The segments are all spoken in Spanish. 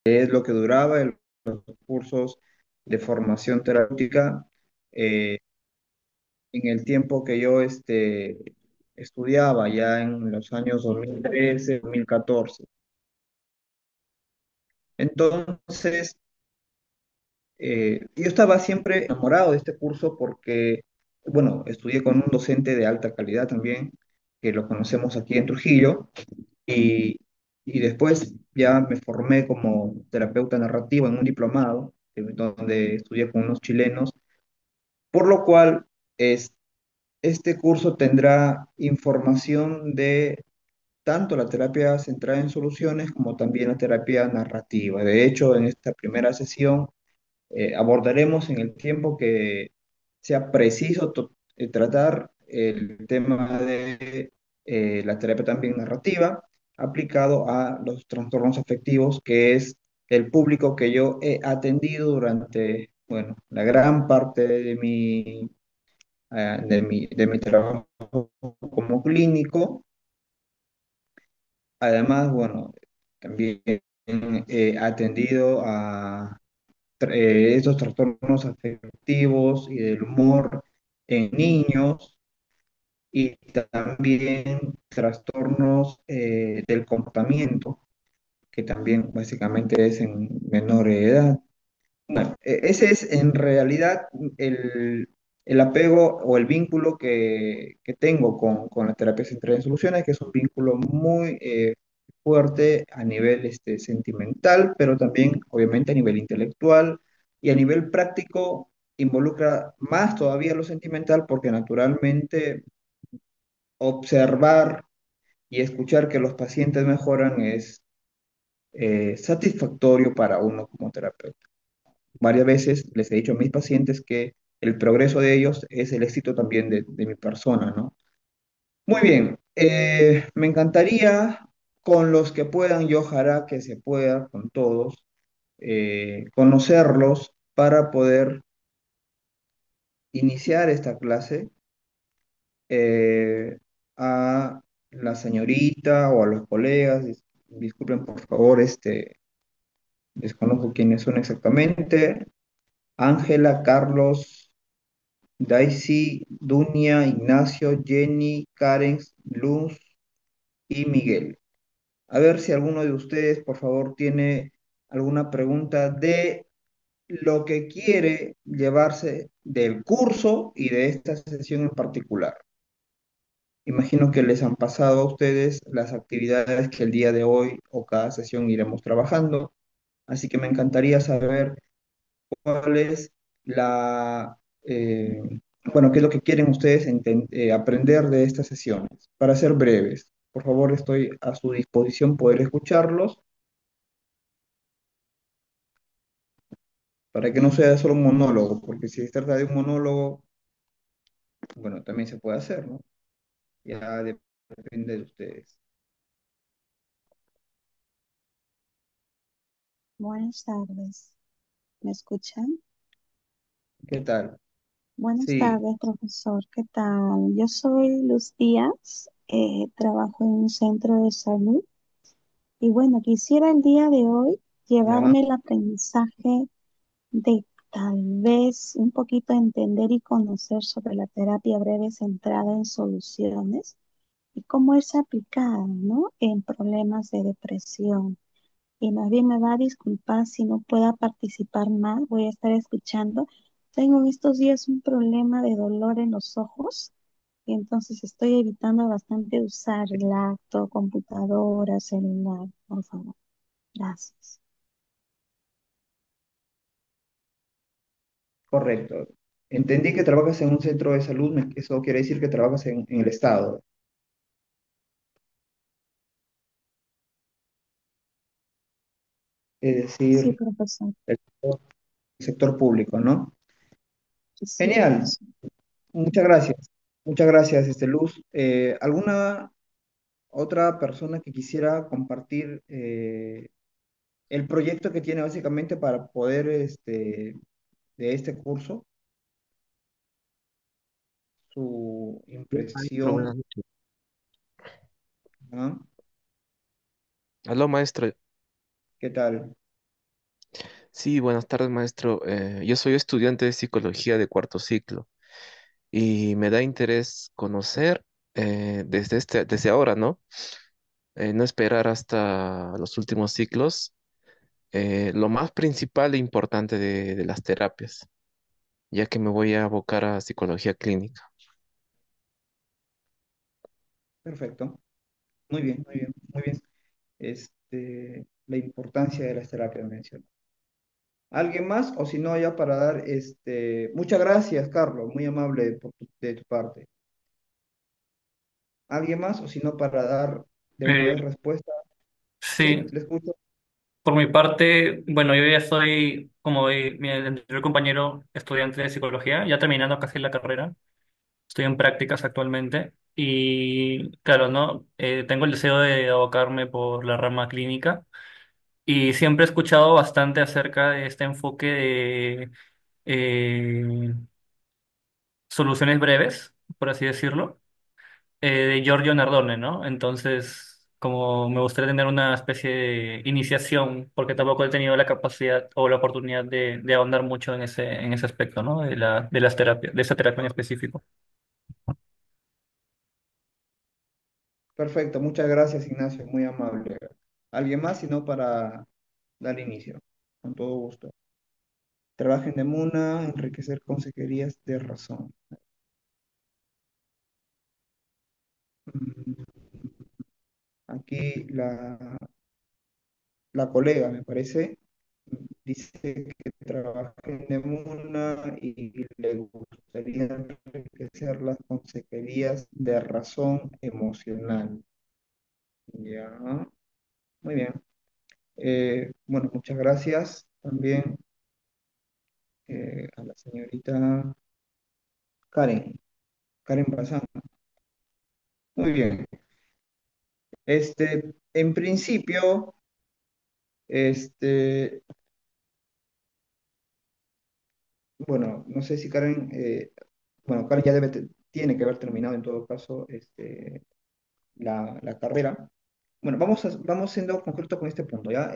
es lo que duraba los cursos de formación terapéutica eh, en el tiempo que yo estudiaba, ya en los años 2013, 2014. Entonces, yo estaba siempre enamorado de este curso porque, bueno, estudié con un docente de alta calidad también, que lo conocemos aquí en Trujillo, y, y después ya me formé como terapeuta narrativo en un diplomado, donde estudié con unos chilenos, por lo cual este curso tendrá información de tanto la terapia centrada en soluciones como también la terapia narrativa. De hecho, en esta primera sesión abordaremos en el tiempo que sea preciso tratar el tema de la terapia también narrativa aplicado a los trastornos afectivos, que es el público que yo he atendido durante, bueno, la gran parte de mi trabajo como clínico. Además, bueno, también he atendido a estos trastornos afectivos y del humor en niños y también trastornos del comportamiento, que también básicamente es en menor edad. Bueno, ese es en realidad el apego o el vínculo que tengo con la terapia centrada en soluciones, que es un vínculo muy fuerte a nivel sentimental, pero también obviamente a nivel intelectual y a nivel práctico involucra más todavía lo sentimental porque naturalmente observar y escuchar que los pacientes mejoran es satisfactorio para uno como terapeuta. Varias veces les he dicho a mis pacientes que el progreso de ellos es el éxito también de mi persona, ¿no? Muy bien, me encantaría con los que puedan, y ojalá que se pueda con todos, conocerlos para poder iniciar esta clase eh, a la señorita o a los colegas. Disculpen por favor, desconozco quiénes son exactamente. Ángela, Carlos, Daisy, Dunia, Ignacio, Jenny, Karen, Luz y Miguel. A ver si alguno de ustedes, por favor, tiene alguna pregunta de lo que quiere llevarse del curso y de esta sesión en particular. Imagino que les han pasado a ustedes las actividades que el día de hoy o cada sesión iremos trabajando, así que me encantaría saber cuál es bueno, qué es lo que quieren ustedes aprender de estas sesiones. Para ser breves, por favor, estoy a su disposición poder escucharlos para que no sea solo un monólogo, porque si se trata de un monólogo, bueno, también se puede hacer, ¿no? Ya depende de ustedes. Buenas tardes. ¿Me escuchan? ¿Qué tal? Buenas Sí, tardes, profesor. ¿Qué tal? Yo soy Luz Díaz, trabajo en un centro de salud y bueno, quisiera el día de hoy ya, llevarme el aprendizaje de tal vez un poquito entender y conocer sobre la terapia breve centrada en soluciones y cómo es aplicada, ¿no? En problemas de depresión. Y más bien me va a disculpar si no pueda participar más, voy a estar escuchando. Tengo en estos días un problema de dolor en los ojos y entonces estoy evitando bastante usar laptop, computadora, celular, por favor. Gracias. correcto. Entendí que trabajas en un centro de salud, eso quiere decir que trabajas en el Estado, es Sí, decir, profesor. el sector público, ¿no? Sí, Genial. profesor. Muchas gracias. Muchas gracias, Luz. ¿Alguna otra persona que quisiera compartir el proyecto que tiene básicamente para poder, de este curso, su Sí, maestro, impresión? buenas noches. ¿Ah? Aló, maestro. ¿Qué tal? Sí, buenas tardes, maestro. Yo soy estudiante de psicología de cuarto ciclo y me da interés conocer desde ahora, ¿no? No esperar hasta los últimos ciclos, lo más principal e importante de las terapias, ya que me voy a abocar a psicología clínica. Perfecto. Muy bien, muy bien, muy bien. La importancia de las terapias mencionadas. ¿Alguien más? O si no, ya para dar, muchas gracias, Carlos, muy amable de tu parte. ¿Alguien más? O si no, para dar de una Eh, vez respuesta. Sí, sí, le escucho. por mi parte, bueno, yo ya soy, como mi anterior compañero, estudiante de psicología, ya terminando casi la carrera. Estoy en prácticas actualmente y, claro, ¿no? Tengo el deseo de abocarme por la rama clínica y siempre he escuchado bastante acerca de este enfoque de soluciones breves, por así decirlo, de Giorgio Nardone, ¿no? Entonces, como me gustaría tener una especie de iniciación, porque tampoco he tenido la capacidad o la oportunidad de ahondar mucho en ese aspecto, ¿no? De las terapias, de esa terapia en específico. Perfecto, muchas gracias, Ignacio, muy amable. ¿Alguien más? Si no, para dar inicio. Con todo gusto. Trabajen de Muna, enriquecer consejerías de razón. Mm, Aquí la colega, me parece, dice que trabaja en Nemuna y le gustaría enriquecer las consejerías de razón emocional. Ya, muy bien. Bueno, muchas gracias también a la señorita Karen, Karen Bazán. Muy bien. En principio, este, bueno, no sé si Karen, bueno, Karen ya tiene que haber terminado en todo caso, la carrera. Bueno, vamos siendo concreto con este punto, ¿ya?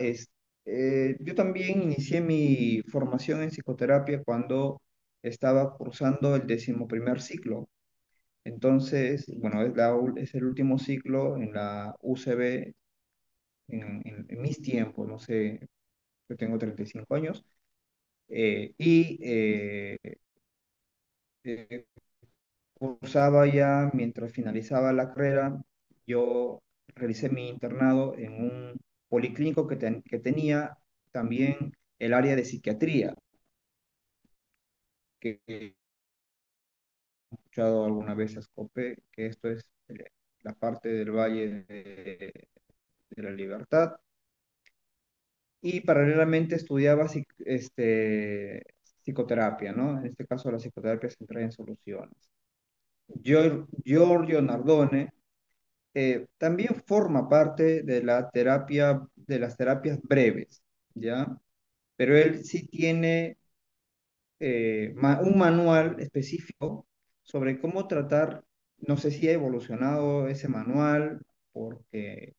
Yo también inicié mi formación en psicoterapia cuando estaba cursando el 11.º ciclo. Entonces, bueno, es el último ciclo en la UCB en mis tiempos, no sé, yo tengo 35 años, y eh, cursaba ya, mientras finalizaba la carrera, yo realicé mi internado en un policlínico que tenía también el área de psiquiatría, que he escuchado alguna vez a Scope, que esto es la parte del Valle de la Libertad, y paralelamente estudiaba psicoterapia, ¿no? En este caso la psicoterapia centrada en soluciones. Giorgio Nardone también forma parte de la terapia, de las terapias breves, ¿ya? Pero él sí tiene un manual específico sobre cómo tratar, no sé si ha evolucionado ese manual, porque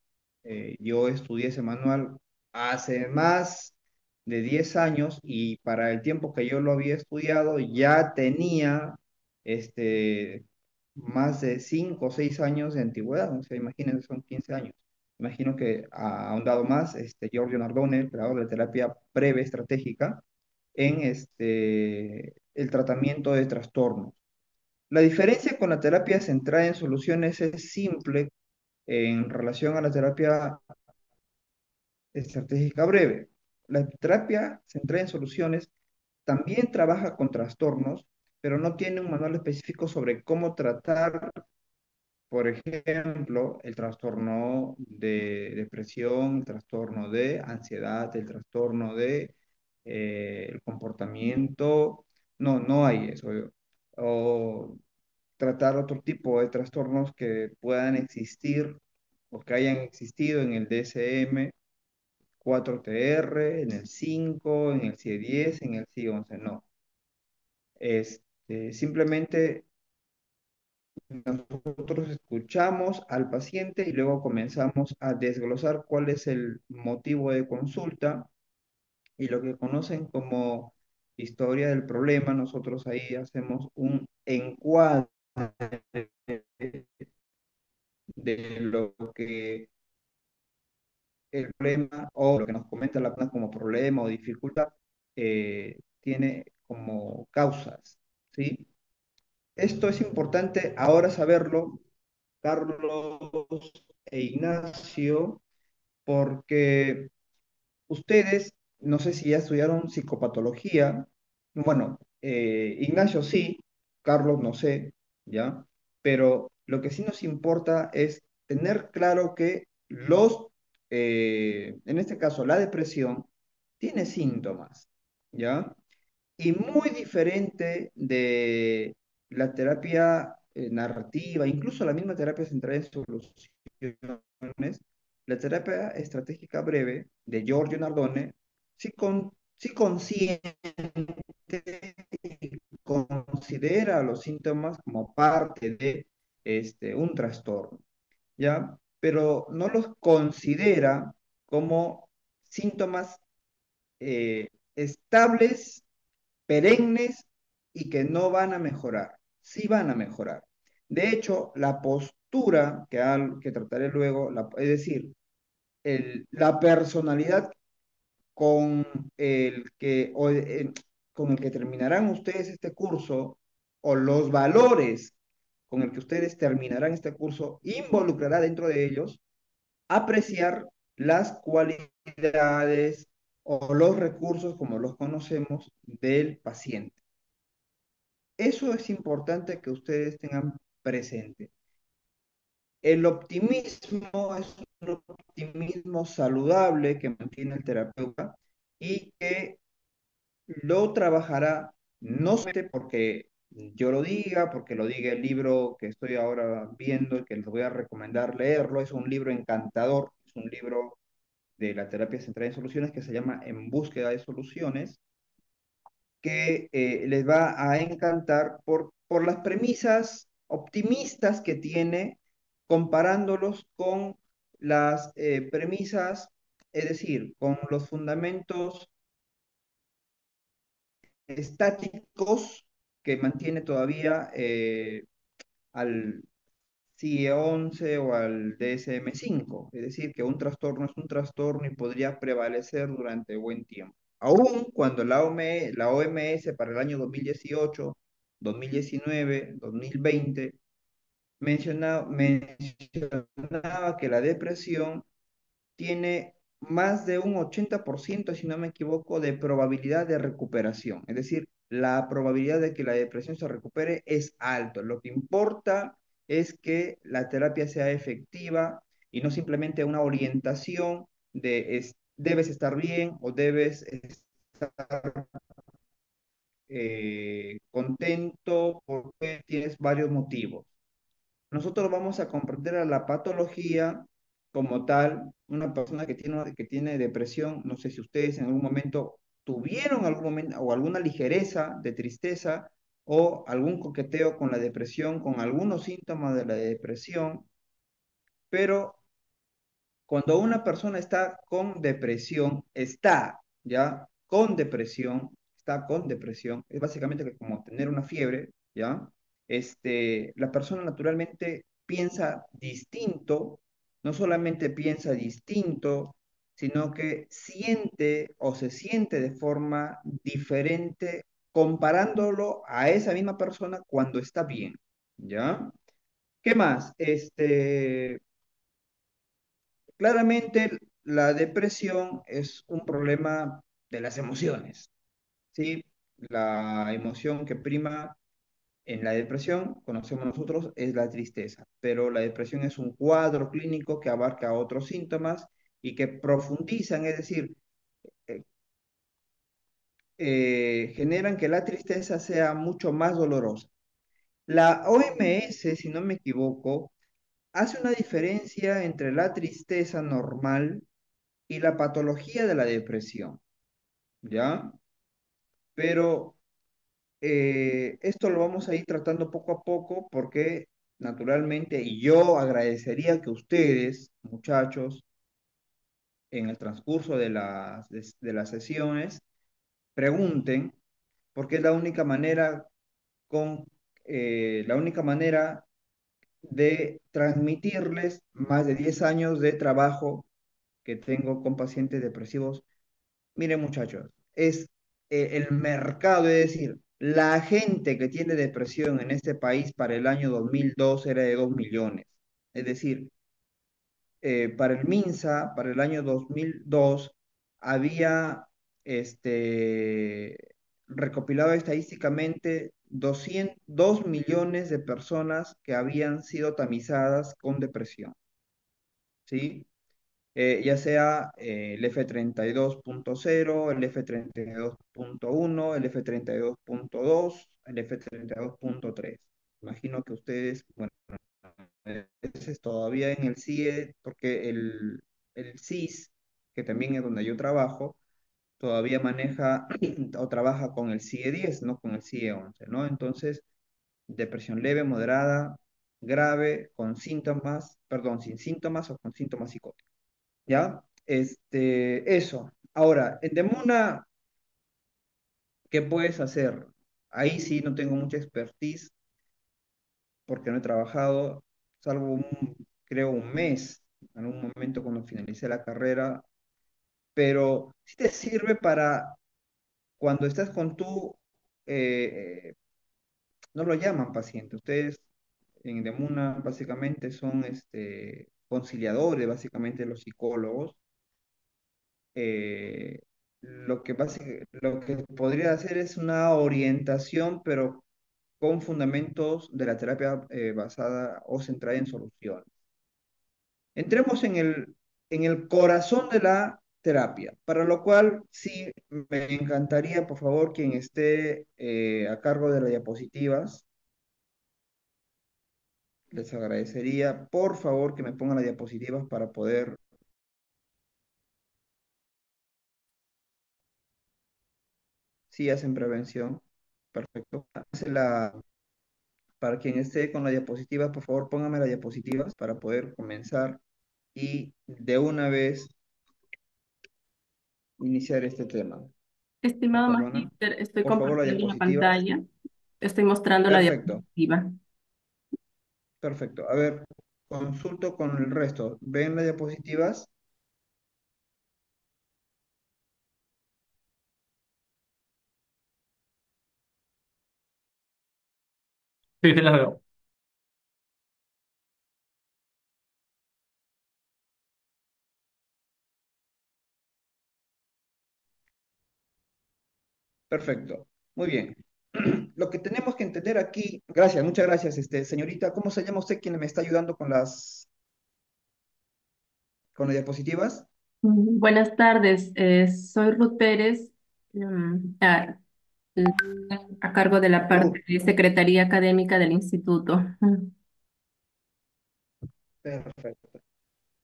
yo estudié ese manual hace más de 10 años y para el tiempo que yo lo había estudiado ya tenía este, más de 5 o 6 años de antigüedad, o sea, imagínense, son 15 años. Imagino que ha ahondado más Giorgio Nardone, el creador de la terapia breve estratégica, en el tratamiento de trastornos. La diferencia con la terapia centrada en soluciones es simple en relación a la terapia estratégica breve. La terapia centrada en soluciones también trabaja con trastornos, pero no tiene un manual específico sobre cómo tratar, por ejemplo, el trastorno de depresión, el trastorno de ansiedad, el trastorno de el comportamiento. No, no hay eso. O tratar otro tipo de trastornos que puedan existir o que hayan existido en el DSM 4TR, en el 5, en el CIE-10, en el CIE-11. No. Simplemente nosotros escuchamos al paciente y luego comenzamos a desglosar cuál es el motivo de consulta y lo que conocen como historia del problema, nosotros ahí hacemos un encuadre de lo que el problema o lo que nos comenta la persona como problema o dificultad tiene como causas, ¿sí? Esto es importante ahora saberlo, Carlos e Ignacio, porque ustedes, no sé si ya estudiaron psicopatología, bueno, Ignacio sí, Carlos no sé, ¿ya? Pero lo que sí nos importa es tener claro que en este caso, la depresión tiene síntomas, ¿ya? Y muy diferente de la terapia narrativa, incluso la misma terapia centrada en soluciones, la terapia estratégica breve de Giorgio Nardone sí consciente y considera los síntomas como parte de un trastorno, ¿ya? Pero no los considera como síntomas estables, perennes y que no van a mejorar. Sí van a mejorar. De hecho, la postura que trataré luego, es decir, la personalidad con con el que terminarán ustedes este curso o los valores con el que ustedes terminarán este curso involucrará dentro de ellos apreciar las cualidades o los recursos como los conocemos del paciente. Eso es importante que ustedes tengan presente. El optimismo es un optimismo saludable que mantiene el terapeuta y que lo trabajará no solamente porque yo lo diga, porque lo diga el libro que estoy ahora viendo y que les voy a recomendar leerlo. Es un libro encantador, es un libro de la terapia centrada en soluciones que se llama En búsqueda de soluciones, que les va a encantar por las premisas optimistas que tiene comparándolos con las premisas, es decir, con los fundamentos estáticos que mantiene todavía al CIE-11 o al DSM-5, es decir, que un trastorno es un trastorno y podría prevalecer durante buen tiempo. Aún cuando la OMS para el año 2018, 2019, 2020 mencionaba que la depresión tiene más de un 80%, si no me equivoco, de probabilidad de recuperación. Es decir, la probabilidad de que la depresión se recupere es alto. Lo que importa es que la terapia sea efectiva y no simplemente una orientación de debes estar bien o debes estar contento porque tienes varios motivos. Nosotros vamos a comprender a la patología como tal, una persona que tiene depresión, no sé si ustedes en algún momento tuvieron algún momento o alguna ligereza de tristeza o algún coqueteo con la depresión, con algunos síntomas de la depresión, pero cuando una persona está con depresión, ¿ya? Está con depresión, es básicamente como tener una fiebre, ¿ya? La persona naturalmente piensa distinto, no solamente piensa distinto, sino que siente o se siente de forma diferente comparándolo a esa misma persona cuando está bien, ¿ya? ¿Qué más? Claramente, la depresión es un problema de las emociones, ¿sí? La emoción que prima en la depresión, conocemos nosotros, es la tristeza, pero la depresión es un cuadro clínico que abarca otros síntomas y que profundizan, es decir, eh, generan que la tristeza sea mucho más dolorosa. La OMS, si no me equivoco, hace una diferencia entre la tristeza normal y la patología de la depresión, ¿ya? Pero esto lo vamos a ir tratando poco a poco porque naturalmente, y yo agradecería que ustedes, muchachos, en el transcurso de las sesiones pregunten, porque es la única manera de transmitirles más de 10 años de trabajo que tengo con pacientes depresivos. Miren, muchachos, es el mercado, es decir, la gente que tiene depresión en este país para el año 2002 era de 2 millones. Es decir, para el MINSA, para el año 2002, había este, recopilado estadísticamente 2 millones de personas que habían sido tamizadas con depresión, ¿sí? Ya sea el F32.0, el F32.1, el F32.2, el F32.3. Imagino que ustedes, bueno, ese es todavía en el CIE, porque el CIS, que también es donde yo trabajo, todavía maneja o trabaja con el CIE 10, no con el CIE 11, ¿no? Entonces, depresión leve, moderada, grave, con síntomas, perdón, sin síntomas o con síntomas psicóticos. ¿Ya? Eso. Ahora, en Demuna, ¿qué puedes hacer? Ahí sí no tengo mucha expertise porque no he trabajado, salvo creo un mes, en un momento cuando finalicé la carrera, pero sí te sirve para cuando estás con no lo llaman paciente, ustedes en Demuna básicamente son conciliadores, básicamente los psicólogos. eh, lo que podría hacer es una orientación, pero con fundamentos de la terapia basada o centrada en soluciones. Entremos en el corazón de la terapia, para lo cual sí me encantaría, por favor, quien esté a cargo de las diapositivas, les agradecería, por favor, que me pongan las diapositivas para poder, si hacen prevención, perfecto. Para quien esté con la diapositiva, por favor, póngame las diapositivas para poder comenzar y de una vez iniciar este tema. Estimado ¿Listo, Luana? magíster, estoy Por favor, las compartiendo la diapositivas. pantalla. Estoy mostrando la Perfecto, diapositiva. perfecto. A ver, consulto con el resto. ¿Ven las diapositivas? Sí, sí las veo. Perfecto. Muy bien. Lo que tenemos que entender aquí, gracias, muchas gracias, señorita. ¿Cómo se llama usted quien me está ayudando con las diapositivas? Buenas tardes, soy Ruth Pérez, mm, a, a cargo de la parte Ruth. de Secretaría Académica del Instituto. Perfecto.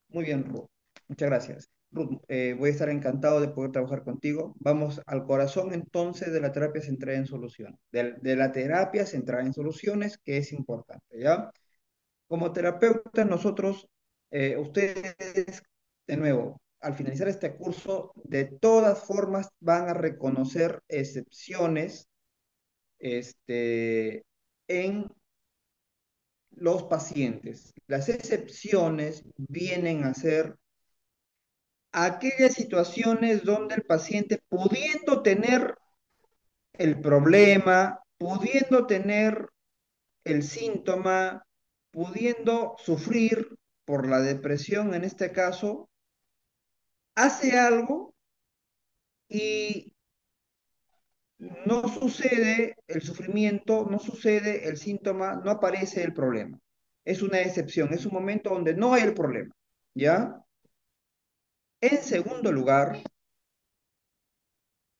Muy bien, Ruth. Muchas gracias. Ruth, voy a estar encantado de poder trabajar contigo. Vamos al corazón entonces de la terapia centrada en soluciones, de la terapia centrada en soluciones, que es importante, ¿ya? Como terapeutas, nosotros, ustedes, de nuevo, al finalizar este curso, de todas formas van a reconocer excepciones, en los pacientes. Las excepciones vienen a ser aquellas situaciones donde el paciente, pudiendo tener el problema, pudiendo tener el síntoma, pudiendo sufrir por la depresión en este caso, hace algo y no sucede el sufrimiento, no sucede el síntoma, no aparece el problema. Es una excepción, es un momento donde no hay el problema, ¿ya? En segundo lugar,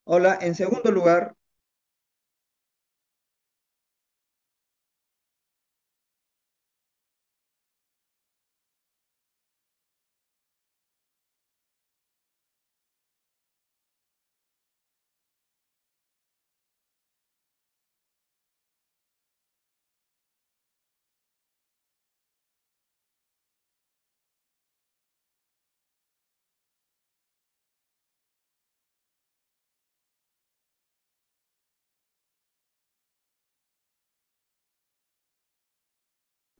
hola, en segundo lugar,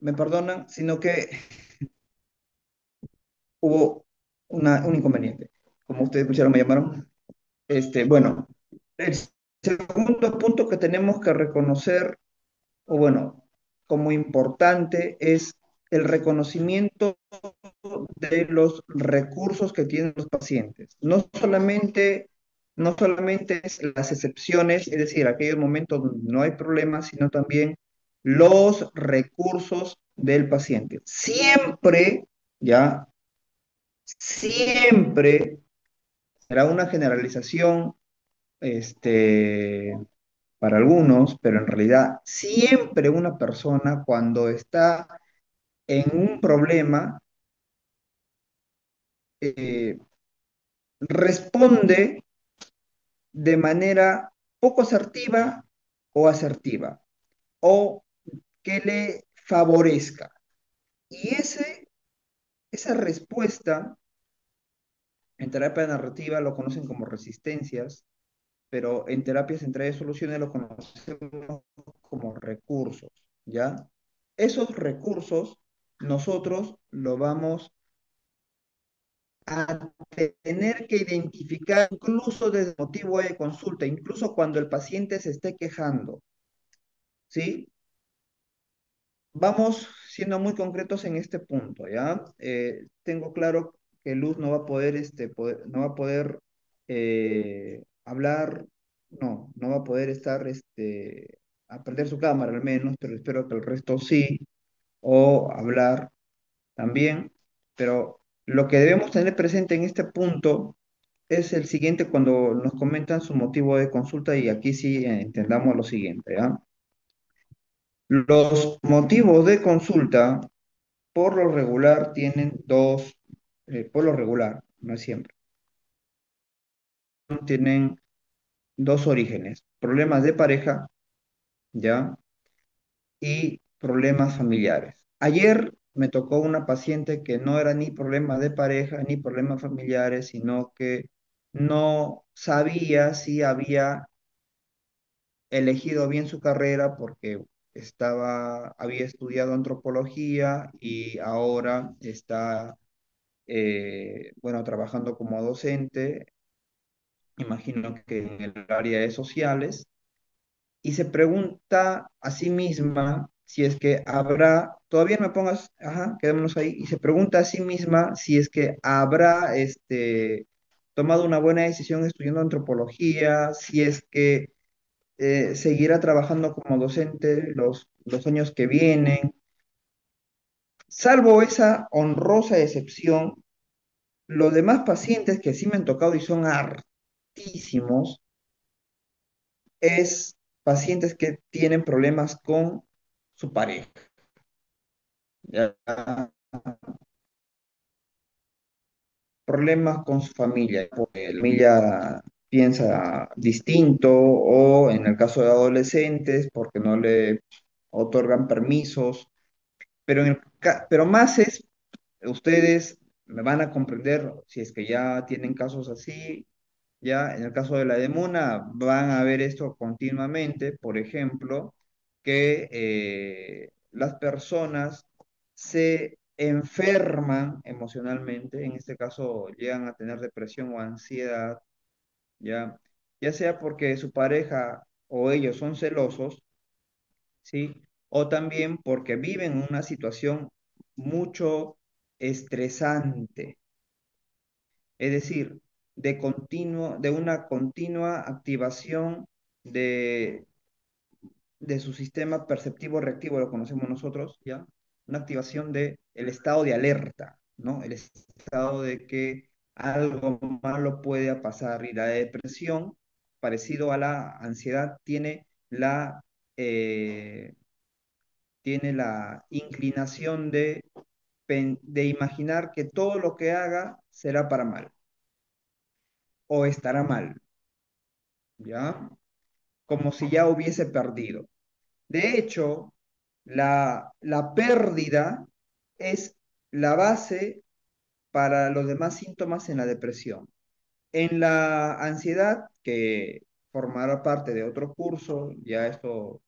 me perdonan, sino que hubo un inconveniente. Como ustedes escucharon, me llamaron. Bueno, el segundo punto que tenemos que reconocer, o bueno, como importante, es el reconocimiento de los recursos que tienen los pacientes. No solamente es las excepciones, es decir, aquellos momentos donde no hay problemas, sino también los recursos del paciente. Siempre, ya, siempre será una generalización, este, para algunos, pero en realidad siempre una persona cuando está en un problema, eh, responde de manera poco asertiva o asertiva, o que le favorezca. Y esa respuesta en terapia narrativa lo conocen como resistencias, pero en terapia centrada de soluciones lo conocemos como recursos, ¿ya? Esos recursos nosotros lo vamos a tener que identificar incluso desde el motivo de consulta, incluso cuando el paciente se esté quejando, ¿sí? Vamos siendo muy concretos en este punto, ¿ya? Tengo claro que Luz no va a poder, no va a poder hablar, no va a poder estar, a prender su cámara al menos, pero espero que el resto sí, o hablar también, pero lo que debemos tener presente en este punto es el siguiente cuando nos comentan su motivo de consulta y aquí sí entendamos lo siguiente, ¿ya? Los motivos de consulta por lo regular tienen por lo regular, no es siempre, tienen dos orígenes, problemas de pareja, ¿ya? Y problemas familiares. Ayer me tocó una paciente que no era ni problemas de pareja ni problemas familiares, sino que no sabía si había elegido bien su carrera porque había estudiado antropología y ahora está, bueno, trabajando como docente, imagino que en el área de sociales, y se pregunta a sí misma si es que habrá, todavía no me pongas, ajá, quedémonos ahí, y se pregunta a sí misma si es que habrá tomado una buena decisión estudiando antropología, si es que seguirá trabajando como docente los años que vienen. Salvo esa honrosa excepción, los demás pacientes que sí me han tocado y son hartísimos, es pacientes que tienen problemas con su pareja. ¿Ya? Problemas con su familia, porque la familia piensa distinto o en el caso de adolescentes, porque no le otorgan permisos, pero más es, ustedes me van a comprender si es que ya tienen casos así. Ya en el caso de la demona van a ver esto continuamente, por ejemplo, que las personas se enferman emocionalmente, en este caso llegan a tener depresión o ansiedad, ya, ya sea porque su pareja o ellos son celosos, ¿sí? O también porque viven una situación mucho estresante, es decir, de una continua activación de, de su sistema perceptivo reactivo, lo conocemos nosotros, ¿ya? Una activación de el estado de alerta, ¿no? El estado de que algo malo puede pasar. Y la depresión, parecido a la ansiedad, eh, tiene la inclinación de imaginar que todo lo que haga será para mal o estará mal, ¿ya? Como si ya hubiese perdido. De hecho, la pérdida es la base para los demás síntomas en la depresión. En la ansiedad, que formará parte de otro curso, ya esto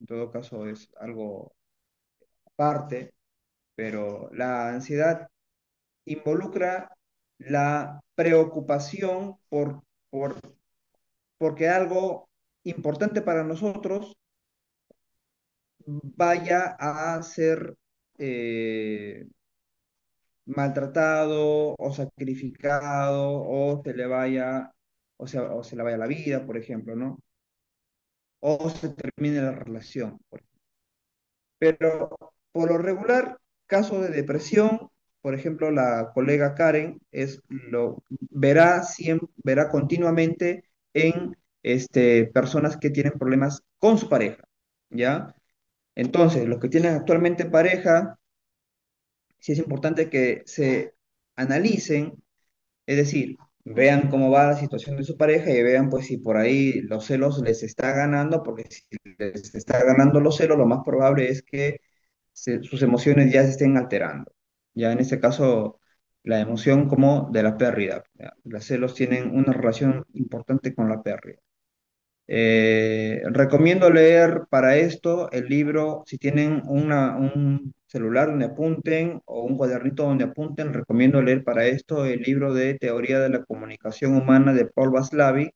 en todo caso es algo parte, pero la ansiedad involucra la preocupación por, porque algo importante para nosotros vaya a ser eh, maltratado o sacrificado o se le vaya, o se le vaya la vida, por ejemplo, ¿no? O se termine la relación. Pero por lo regular, caso de depresión, por ejemplo, la colega Karen verá continuamente en personas que tienen problemas con su pareja, ¿ya? Entonces, los que tienen actualmente pareja, sí es importante que se analicen, es decir, vean cómo va la situación de su pareja y vean pues si por ahí los celos les está ganando, porque si les está ganando los celos, lo más probable es que sus emociones ya se estén alterando. Ya en este caso, la emoción como de la pérdida. ¿Ya? Los celos tienen una relación importante con la pérdida. Recomiendo leer para esto el libro, si tienen un celular donde apunten o un cuadernito donde apunten, recomiendo leer para esto el libro de Teoría de la Comunicación Humana de Paul Watzlawick,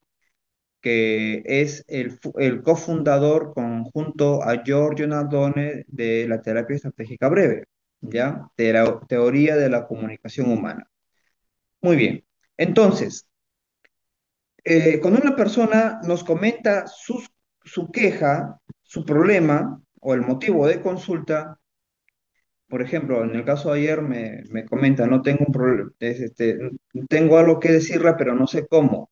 que es el cofundador conjunto a Giorgio Nardone de la terapia estratégica breve, ¿ya? Teoría de la comunicación humana. Muy bien. Entonces, cuando una persona nos comenta su queja, su problema o el motivo de consulta, por ejemplo, en el caso de ayer me comenta, no tengo un problema, tengo algo que decirle, pero no sé cómo,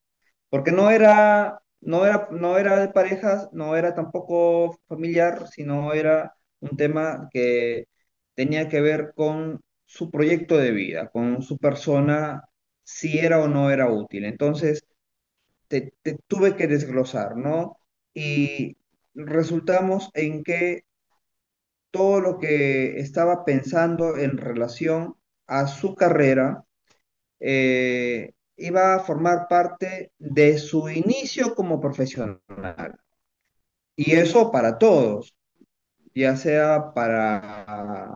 porque no era de parejas, no era tampoco familiar, sino era un tema que tenía que ver con su proyecto de vida, con su persona, si era o no era útil. Entonces, te tuve que desglosar, ¿no? Y resultamos en que todo lo que estaba pensando en relación a su carrera iba a formar parte de su inicio como profesional. Y eso para todos, ya sea para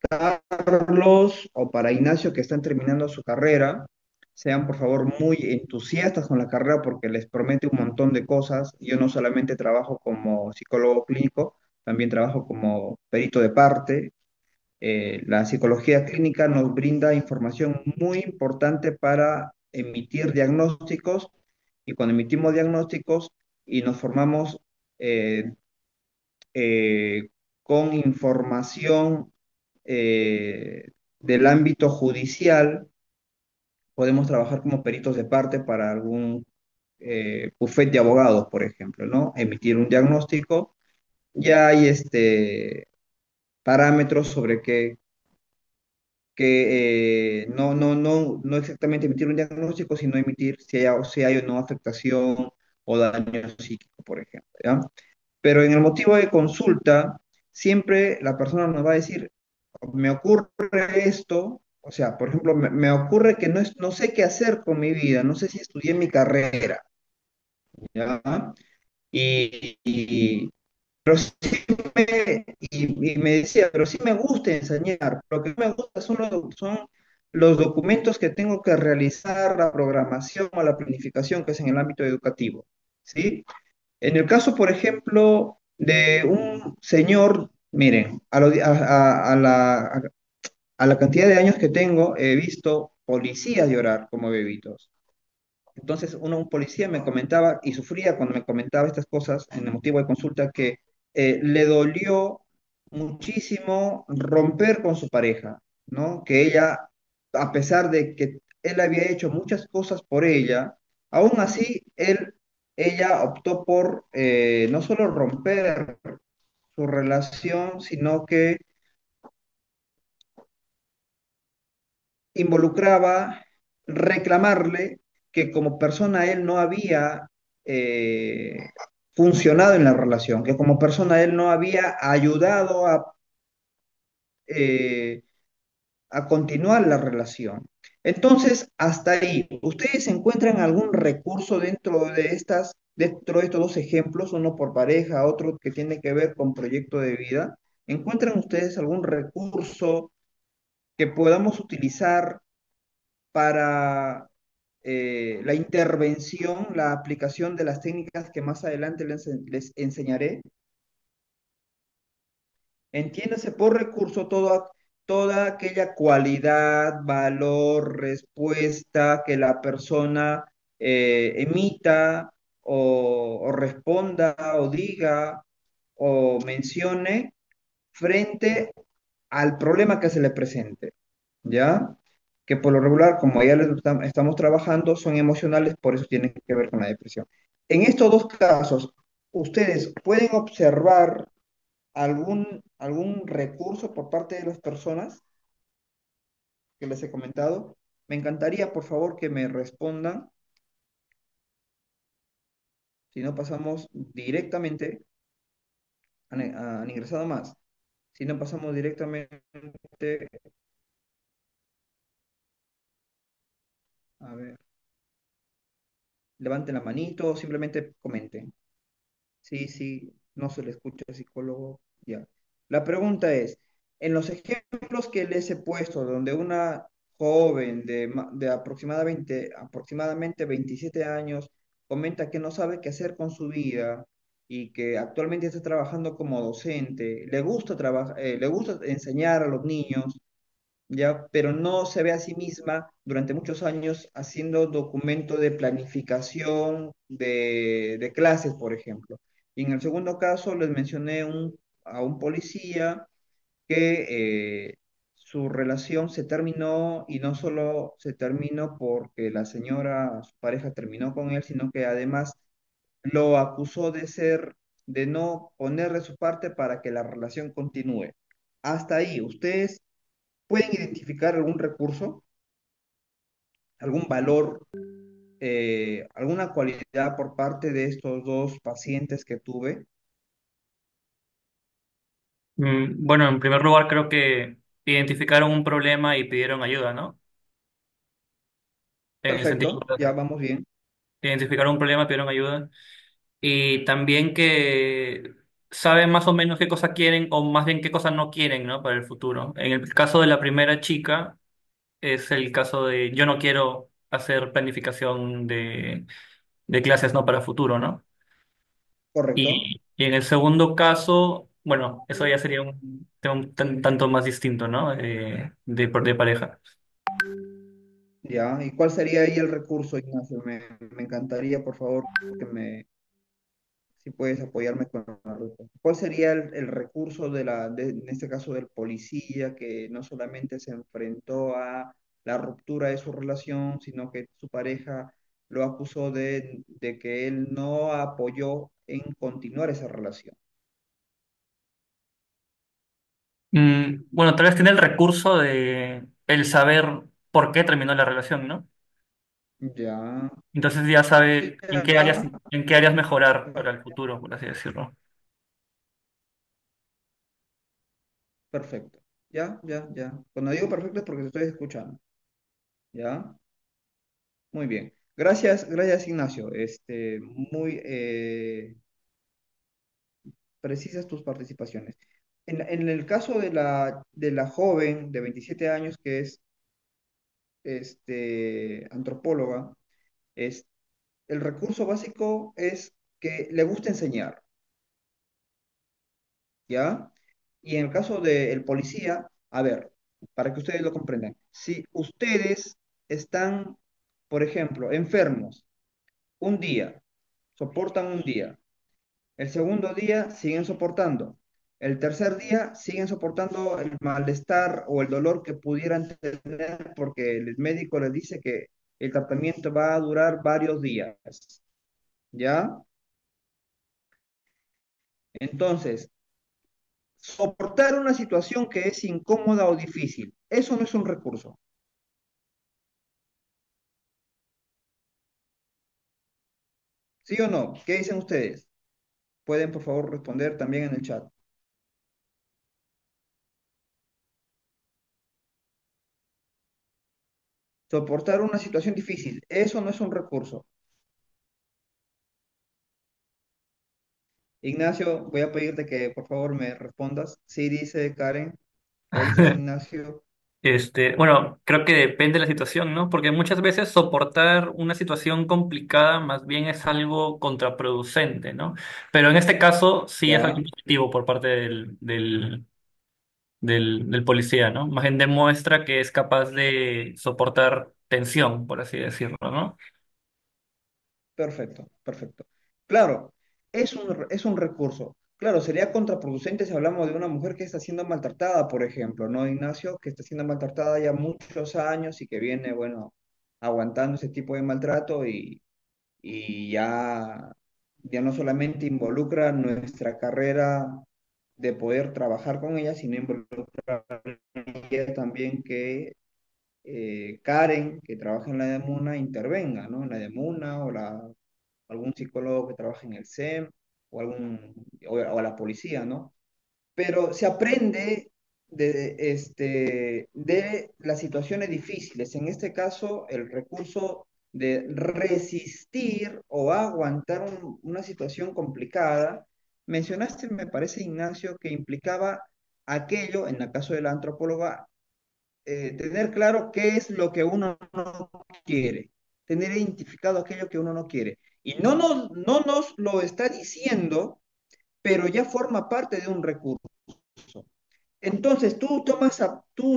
Carlos o para Ignacio que están terminando su carrera, sean por favor muy entusiastas con la carrera porque les promete un montón de cosas. Yo no solamente trabajo como psicólogo clínico, también trabajo como perito de parte. La psicología clínica nos brinda información muy importante para emitir diagnósticos y cuando emitimos diagnósticos y nos formamos eh, con información del ámbito judicial, podemos trabajar como peritos de parte para algún bufete de abogados, por ejemplo, ¿no? Emitir un diagnóstico, ya hay parámetros sobre no exactamente emitir un diagnóstico, sino emitir si hay o no afectación o daño psíquico, por ejemplo, ¿ya? Pero en el motivo de consulta, siempre la persona nos va a decir, me ocurre esto, o sea, por ejemplo, me ocurre que no sé qué hacer con mi vida, no sé si estudié mi carrera, ¿ya? Y, pero sí y me decía, pero sí me gusta enseñar, lo que no me gusta son los documentos que tengo que realizar, la programación o la planificación que es en el ámbito educativo, ¿sí? En el caso, por ejemplo, de un señor, miren, a la cantidad de años que tengo, he visto policías llorar como bebitos. Entonces, un policía me comentaba y sufría cuando me comentaba estas cosas en el motivo de consulta que le dolió muchísimo romper con su pareja, ¿no? Que ella, a pesar de que él había hecho muchas cosas por ella, aún así ella optó por no solo romper su relación, sino que involucraba reclamarle que como persona él no había funcionado en la relación, que como persona él no había ayudado eh, a continuar la relación. Entonces, hasta ahí, ¿ustedes encuentran algún recurso dentro de estos dos ejemplos, uno por pareja, otro que tiene que ver con proyecto de vida? ¿Encuentran ustedes algún recurso que podamos utilizar para la intervención, la aplicación de las técnicas que más adelante les enseñaré? Entiéndase por recurso toda aquella cualidad, valor, respuesta que la persona emita o responda o diga o mencione frente al problema que se le presente, ¿ya? Que por lo regular, como ya estamos trabajando, son emocionales, por eso tienen que ver con la depresión. En estos dos casos, ustedes pueden observar algún recurso por parte de las personas que les he comentado. Me encantaría, por favor, que me respondan. Si no, pasamos directamente, han ingresado más. Si no, pasamos directamente, a ver, levanten la manito o simplemente comenten. Sí, sí, no se le escucha al psicólogo, ya. La pregunta es, en los ejemplos que les he puesto, donde una joven de aproximadamente 27 años comenta que no sabe qué hacer con su vida y que actualmente está trabajando como docente, le gusta enseñar a los niños, ya, pero no se ve a sí misma durante muchos años haciendo documento de planificación de clases, por ejemplo. Y en el segundo caso les mencioné a un policía que su relación se terminó y no solo se terminó porque la señora, su pareja terminó con él, sino que además lo acusó de no poner de su parte para que la relación continúe. Hasta ahí, ustedes pueden identificar algún recurso, algún valor, alguna cualidad por parte de estos dos pacientes que tuve. Bueno, en primer lugar creo que identificaron un problema y pidieron ayuda, ¿no? En el sentido Perfecto, ya vamos bien. identificaron un problema, pidieron ayuda. Y también que saben más o menos qué cosa quieren o más bien qué cosas no quieren, ¿no? Para el futuro. En el caso de la primera chica, es el caso de yo no quiero hacer planificación de clases, ¿no? Para futuro, ¿no? Correcto, Y en el segundo caso, bueno, eso ya sería un tema tanto más distinto, ¿no? De pareja. ya. ¿Y cuál sería ahí el recurso, Ignacio? Me encantaría, por favor, si puedes apoyarme con la respuesta. ¿Cuál sería el recurso en este caso del policía que no solamente se enfrentó a la ruptura de su relación, sino que su pareja lo acusó de que él no apoyó en continuar esa relación? Bueno, tal vez tiene el recurso de el saber por qué terminó la relación, ¿no? Ya, Entonces ya sabe ya, en qué áreas mejorar para el futuro, por así decirlo. perfecto. Ya, ya, ya. Cuando digo perfecto es porque te estoy escuchando. Ya, muy bien. Gracias, gracias Ignacio. Muy precisas tus participaciones. En el caso de la joven de 27 años que es antropóloga, es, el recurso básico es que le gusta enseñar, ¿ya? Y en el caso del policía, a ver, para que ustedes lo comprendan, si ustedes están, por ejemplo, enfermos un día, soportan un día, el segundo día siguen soportando, el tercer día siguen soportando el malestar o el dolor que pudieran tener porque el médico les dice que el tratamiento va a durar varios días, ¿ya? Entonces, soportar una situación que es incómoda o difícil, eso no es un recurso. ¿Sí o no? ¿Qué dicen ustedes? Pueden, por favor, responder también en el chat. Soportar una situación difícil, eso no es un recurso. Ignacio, voy a pedirte que por favor me respondas. Sí, dice Karen, o dice Ignacio. Bueno, creo que depende de la situación, ¿no? Porque muchas veces soportar una situación complicada más bien es algo contraproducente, ¿no? Pero en este caso sí es algo Ya, positivo por parte del policía, ¿no? Más bien demuestra que es capaz de soportar tensión, por así decirlo, ¿no? perfecto, perfecto. Claro, es un recurso. Claro, sería contraproducente si hablamos de una mujer que está siendo maltratada, por ejemplo, ¿no, Ignacio? Que está siendo maltratada ya muchos años y que viene, bueno, aguantando ese tipo de maltrato y ya no solamente involucra nuestra carrera de poder trabajar con ella, sino involucra también que Karen, que trabaja en la DEMUNA, intervenga, ¿no? En la DEMUNA algún psicólogo que trabaje en el SEM o la policía, ¿no? Pero se aprende de las situaciones difíciles. En este caso, el recurso de resistir o aguantar una situación complicada. Mencionaste, me parece, Ignacio, que implicaba aquello, en el caso de la antropóloga, tener claro qué es lo que uno no quiere, tener identificado aquello que uno no quiere. Y no nos lo está diciendo, pero ya forma parte de un recurso. Entonces, tú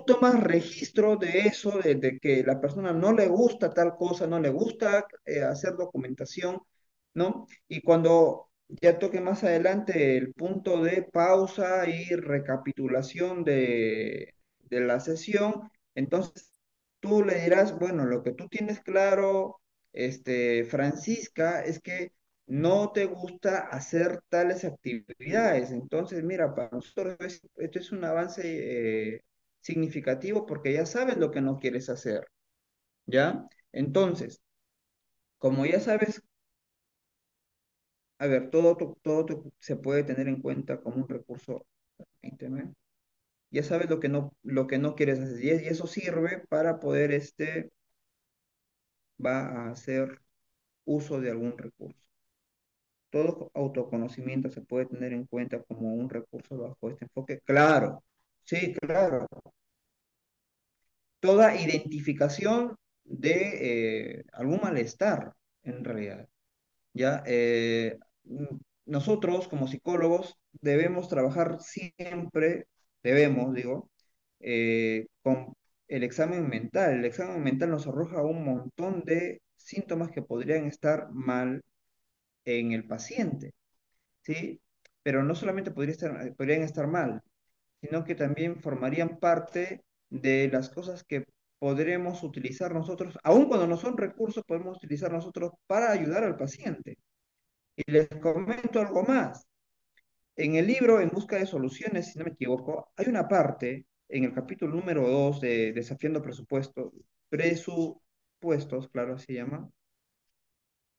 tomas registro de eso, de que la persona no le gusta tal cosa, no le gusta hacer documentación, ¿no? Y cuando ya toque más adelante el punto de pausa y recapitulación de la sesión, entonces tú le dirás, bueno, lo que tú tienes claro, Francisca, es que no te gusta hacer tales actividades. Entonces, mira, para nosotros esto es un avance significativo porque ya sabes lo que no quieres hacer, ¿ya? Entonces, como ya sabes, a ver, se puede tener en cuenta como un recurso, permíteme, ya sabes lo que no quieres hacer y eso sirve para poder, va a hacer uso de algún recurso. Todo autoconocimiento se puede tener en cuenta como un recurso bajo este enfoque. Claro, sí, claro. Toda identificación de algún malestar, en realidad. ¿Ya? Nosotros, como psicólogos, debemos trabajar siempre, debemos, digo, con el examen mental. El examen mental nos arroja un montón de síntomas que podrían estar mal en el paciente. ¿Sí? Pero no solamente podrían estar mal, sino que también formarían parte de las cosas que podremos utilizar nosotros, aun cuando no son recursos, podemos utilizar nosotros para ayudar al paciente. Y les comento algo más. En el libro En busca de soluciones, si no me equivoco, hay una parte en el capítulo número 2 de Desafiando Presupuestos, claro, se llama, o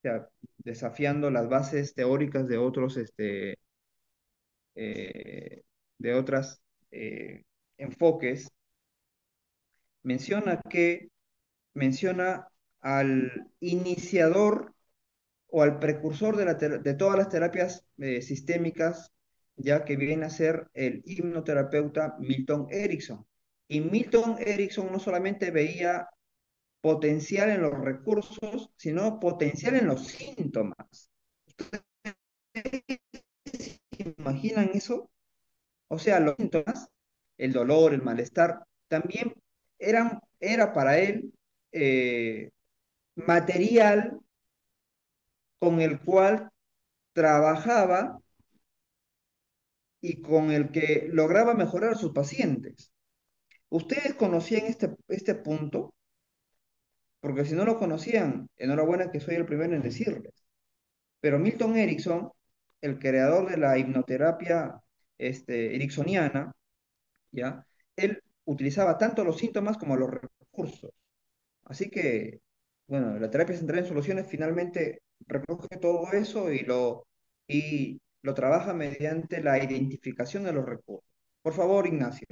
sea, desafiando las bases teóricas de otros eh, de otras enfoques, menciona que menciona al iniciador o al precursor de todas las terapias sistémicas, ya que viene a ser el hipnoterapeuta Milton Erickson. Y Milton Erickson no solamente veía potencial en los recursos, sino potencial en los síntomas. ¿Imaginan eso? O sea, los síntomas, el dolor, el malestar, también era para él eh, material con el cual trabajaba y con el que lograba mejorar a sus pacientes. ¿Ustedes conocían este punto? Porque si no lo conocían, enhorabuena que soy el primero en decirles. Pero Milton Erickson, el creador de la hipnoterapia ericksoniana, ¿ya? Él utilizaba tanto los síntomas como los recursos. Así que, bueno, la terapia centrada en soluciones finalmente recoge todo eso y lo trabaja mediante la identificación de los recursos. Por favor, Ignacio.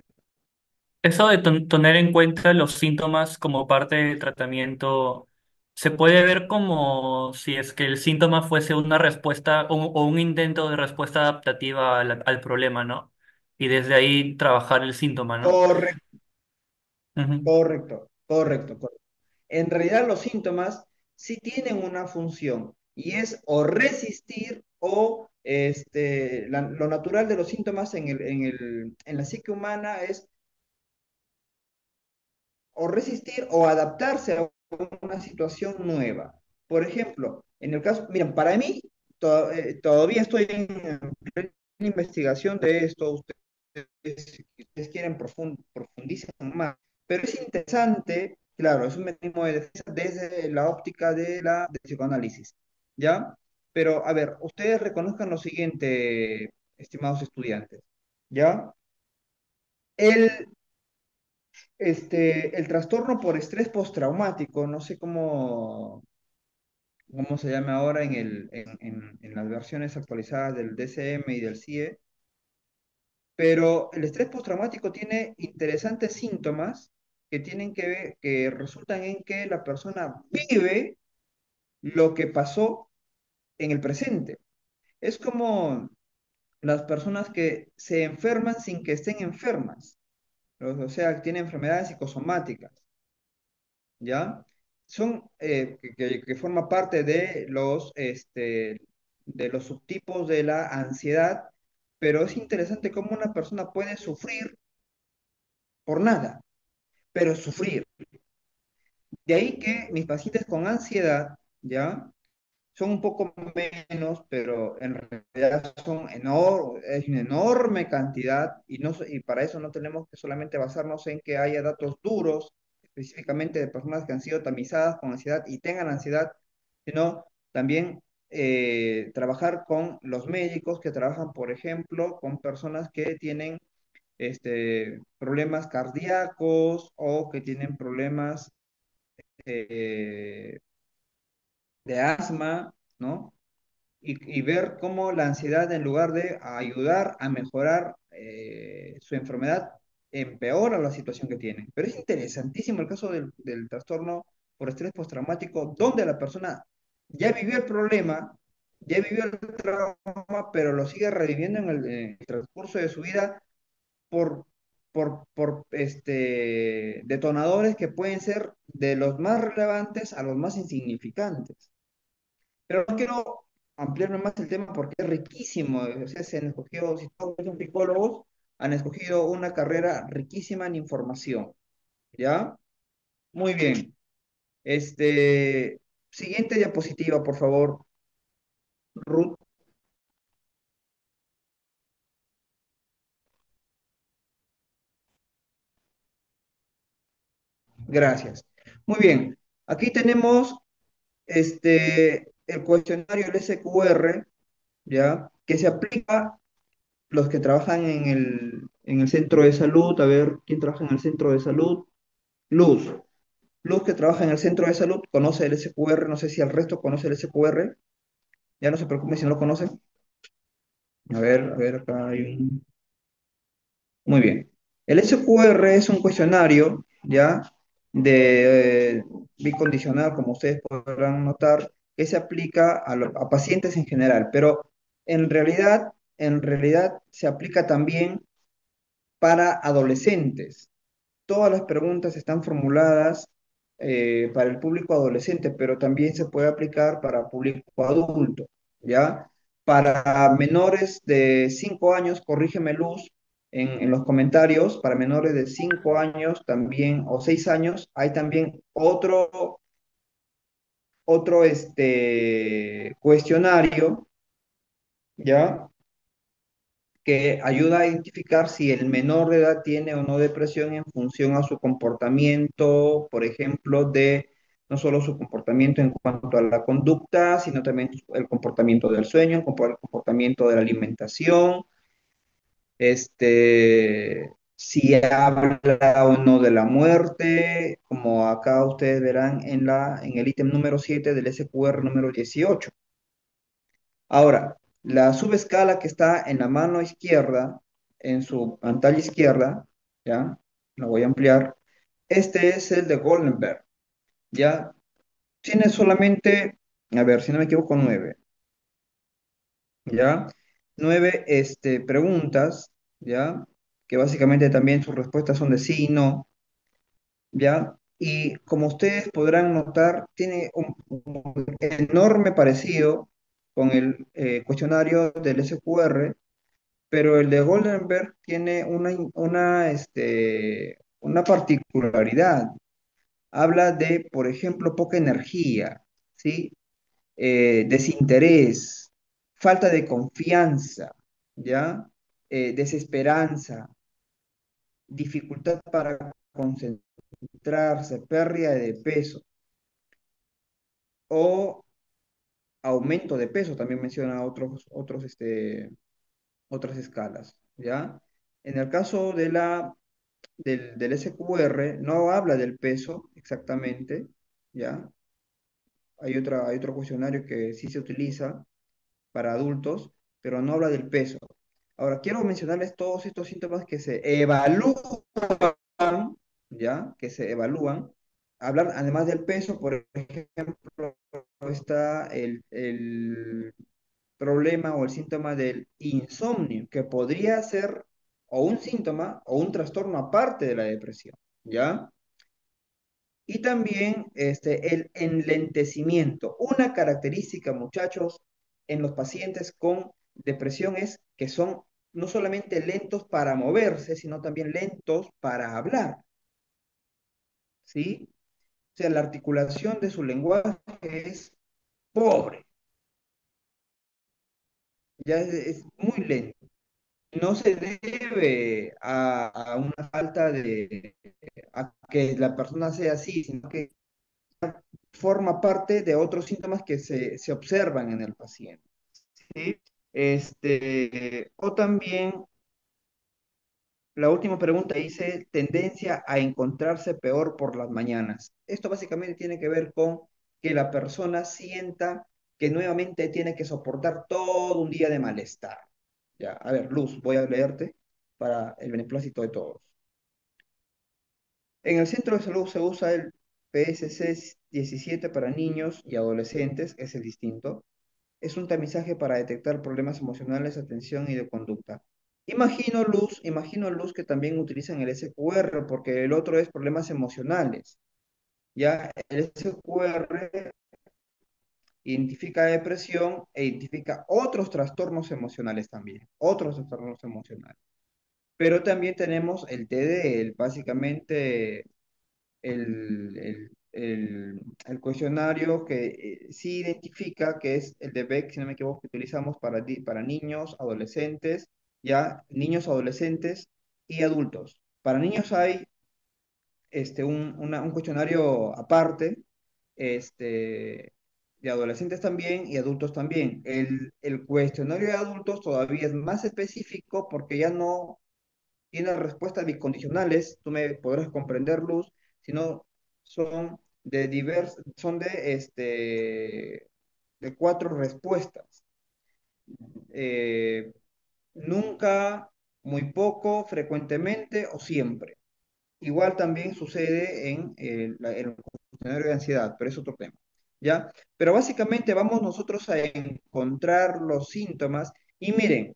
Eso de tener en cuenta los síntomas como parte del tratamiento se puede ver como si es que el síntoma fuese una respuesta o un intento de respuesta adaptativa al problema, ¿no? Y desde ahí trabajar el síntoma, ¿no? Correcto, Ujú. correcto, correcto, correcto. En realidad los síntomas sí tienen una función y es o resistir o lo natural de los síntomas en la psique humana es o resistir o adaptarse a una situación nueva. Por ejemplo, en el caso, miren, para mí todavía estoy en plena investigación de esto, ustedes quieren profundizar más, pero es interesante, claro, es un mecanismo de defensa desde la óptica del psicoanálisis, ¿ya? Pero, a ver, ustedes reconozcan lo siguiente, estimados estudiantes, ¿ya? El, el trastorno por estrés postraumático, no sé cómo se llama ahora en las versiones actualizadas del DSM y del CIE, pero el estrés postraumático tiene interesantes síntomas que tienen que ver, que resultan en que la persona vive lo que pasó en el presente. Es como las personas que se enferman sin que estén enfermas, o sea, tienen enfermedades psicosomáticas. ¿Ya? Son, que forma parte de los subtipos de la ansiedad, pero es interesante cómo una persona puede sufrir por nada, pero sufrir. De ahí que mis pacientes con ansiedad, ¿ya? Son un poco menos, pero en realidad es una enorme cantidad y, no, y para eso no tenemos que solamente basarnos en que haya datos duros, específicamente de personas que han sido tamizadas con ansiedad y tengan ansiedad, sino también trabajar con los médicos que trabajan, por ejemplo, con personas que tienen problemas cardíacos o que tienen problemas eh, de asma, ¿no? Y ver cómo la ansiedad, en lugar de ayudar a mejorar su enfermedad, empeora la situación que tienen. Pero es interesantísimo el caso del trastorno por estrés postraumático, donde la persona ya vivió el problema, ya vivió el trauma, pero lo sigue reviviendo en el transcurso de su vida por, por detonadores que pueden ser de los más relevantes a los más insignificantes. Pero no quiero ampliarme más el tema porque es riquísimo. O sea, se han escogido, si todos son psicólogos, han escogido una carrera riquísima en información. ¿Ya? Muy bien. Siguiente diapositiva, por favor, Ruth. Gracias. Muy bien. Aquí tenemos el cuestionario del SQR, ¿ya? Que se aplica los que trabajan en el centro de salud. A ver, ¿quién trabaja en el centro de salud? Luz. Luz, que trabaja en el centro de salud, conoce el SQR, no sé si el resto conoce el SQR, ya no se preocupe si no lo conocen. A ver, acá hay un... Muy bien. El SQR es un cuestionario, ¿ya? De bicondicional, como ustedes podrán notar, que se aplica a pacientes en general, pero en realidad se aplica también para adolescentes. Todas las preguntas están formuladas para el público adolescente, pero también se puede aplicar para público adulto, ¿ya? Para menores de 5 años, corrígeme Luz en los comentarios, para menores de 5 años también, o 6 años, hay también otro cuestionario, ¿ya? Que ayuda a identificar si el menor de edad tiene o no depresión en función a su comportamiento, por ejemplo, de no solo su comportamiento en cuanto a la conducta, sino también el comportamiento del sueño, el comportamiento de la alimentación, si habla o no de la muerte, como acá ustedes verán en el ítem número 7 del SQR número 18. Ahora, la subescala que está en la mano izquierda, en su pantalla izquierda, ¿ya? La voy a ampliar. Este es el de Goldenberg, ¿ya? Tiene solamente, a ver, si no me equivoco, nueve, ¿ya? Nueve, preguntas, ¿ya? Que básicamente también sus respuestas son de sí y no, ¿ya? Y como ustedes podrán notar, tiene un enorme parecido con el cuestionario del SQR, pero el de Goldenberg tiene una particularidad. Habla de, por ejemplo, poca energía, ¿sí? Desinterés, falta de confianza, ¿ya? Desesperanza, dificultad para concentrarse, pérdida de peso o aumento de peso, también menciona otras escalas, ¿ya? En el caso del SQR, no habla del peso exactamente, ¿ya? Hay otro cuestionario que sí se utiliza para adultos, pero no habla del peso. Ahora, quiero mencionarles todos estos síntomas que se evalúan, ¿ya? Que se evalúan. Hablar, además del peso, por ejemplo, está el problema o el síntoma del insomnio, que podría ser o un síntoma o un trastorno aparte de la depresión, ¿ya? Y también el enlentecimiento. Una característica, muchachos, en los pacientes con depresión es que son no solamente lentos para moverse, sino también lentos para hablar, ¿sí? O sea, la articulación de su lenguaje es pobre, ya es muy lento. No se debe a una falta a que la persona sea así, sino que forma parte de otros síntomas que se observan en el paciente, ¿sí? O también, la última pregunta dice, tendencia a encontrarse peor por las mañanas. Esto básicamente tiene que ver con que la persona sienta que nuevamente tiene que soportar todo un día de malestar. Ya, a ver, Luz, voy a leerte para el beneplácito de todos. En el centro de salud se usa el PSC-17 para niños y adolescentes, es el distinto. Es un tamizaje para detectar problemas emocionales, atención y de conducta. Imagino Luz que también utilizan el SQR porque el otro es problemas emocionales. Ya el SQR identifica depresión e identifica otros trastornos emocionales también, otros trastornos emocionales. Pero también tenemos el TD, básicamente el cuestionario que sí identifica que es el de Beck, si no me equivoco, que utilizamos para niños, adolescentes, ya niños, adolescentes y adultos. Para niños hay un cuestionario aparte, de adolescentes también y adultos también. El cuestionario de adultos todavía es más específico porque ya no tiene respuestas bicondicionales, tú me podrás comprender, Luz, sino son son de cuatro respuestas. Eh, Nunca, muy poco, frecuentemente o siempre. Igual también sucede en el cuestionario de ansiedad, pero es otro tema. ¿Ya? Pero básicamente vamos nosotros a encontrar los síntomas y miren,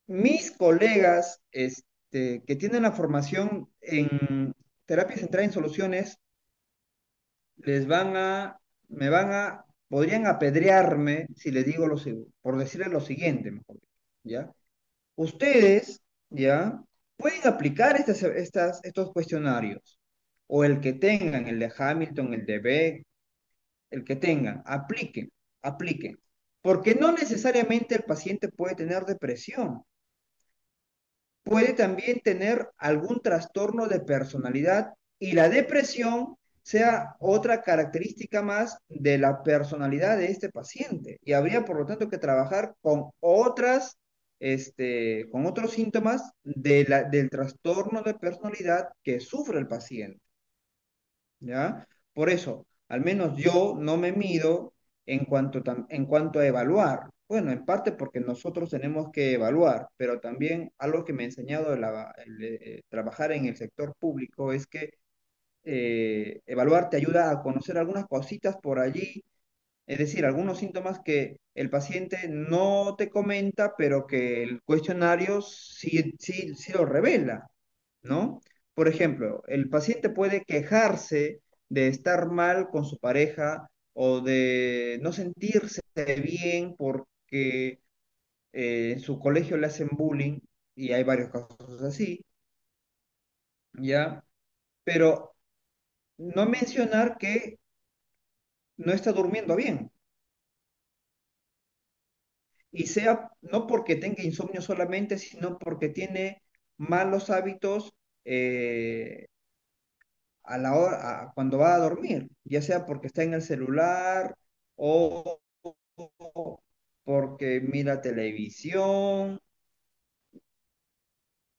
mis colegas que tienen la formación en terapia centrada en soluciones, les van a, me van a, podrían apedrearme si les digo por decirles lo siguiente, mejor dicho, ¿ya? Ustedes, ¿ya? Pueden aplicar estos cuestionarios, o el que tengan, el de Hamilton, el de Beck, el que tengan, apliquen, porque no necesariamente el paciente puede tener depresión. Puede también tener algún trastorno de personalidad y la depresión sea otra característica más de la personalidad de este paciente. Y habría, por lo tanto, que trabajar con otros síntomas del trastorno de personalidad que sufre el paciente. ¿Ya? Por eso, al menos yo no me mido en cuanto a evaluar. Bueno, en parte porque nosotros tenemos que evaluar, pero también algo que me ha enseñado trabajar en el sector público es que evaluar te ayuda a conocer algunas cositas por allí, es decir, algunos síntomas que el paciente no te comenta, pero que el cuestionario sí lo revela, ¿no? Por ejemplo, el paciente puede quejarse de estar mal con su pareja o de no sentirse bien porque en su colegio le hacen bullying, y hay varios casos así, ¿ya? Pero no mencionar que no está durmiendo bien, y sea no porque tenga insomnio solamente, sino porque tiene malos hábitos eh, a la hora, cuando va a dormir, ya sea porque está en el celular o porque mira televisión,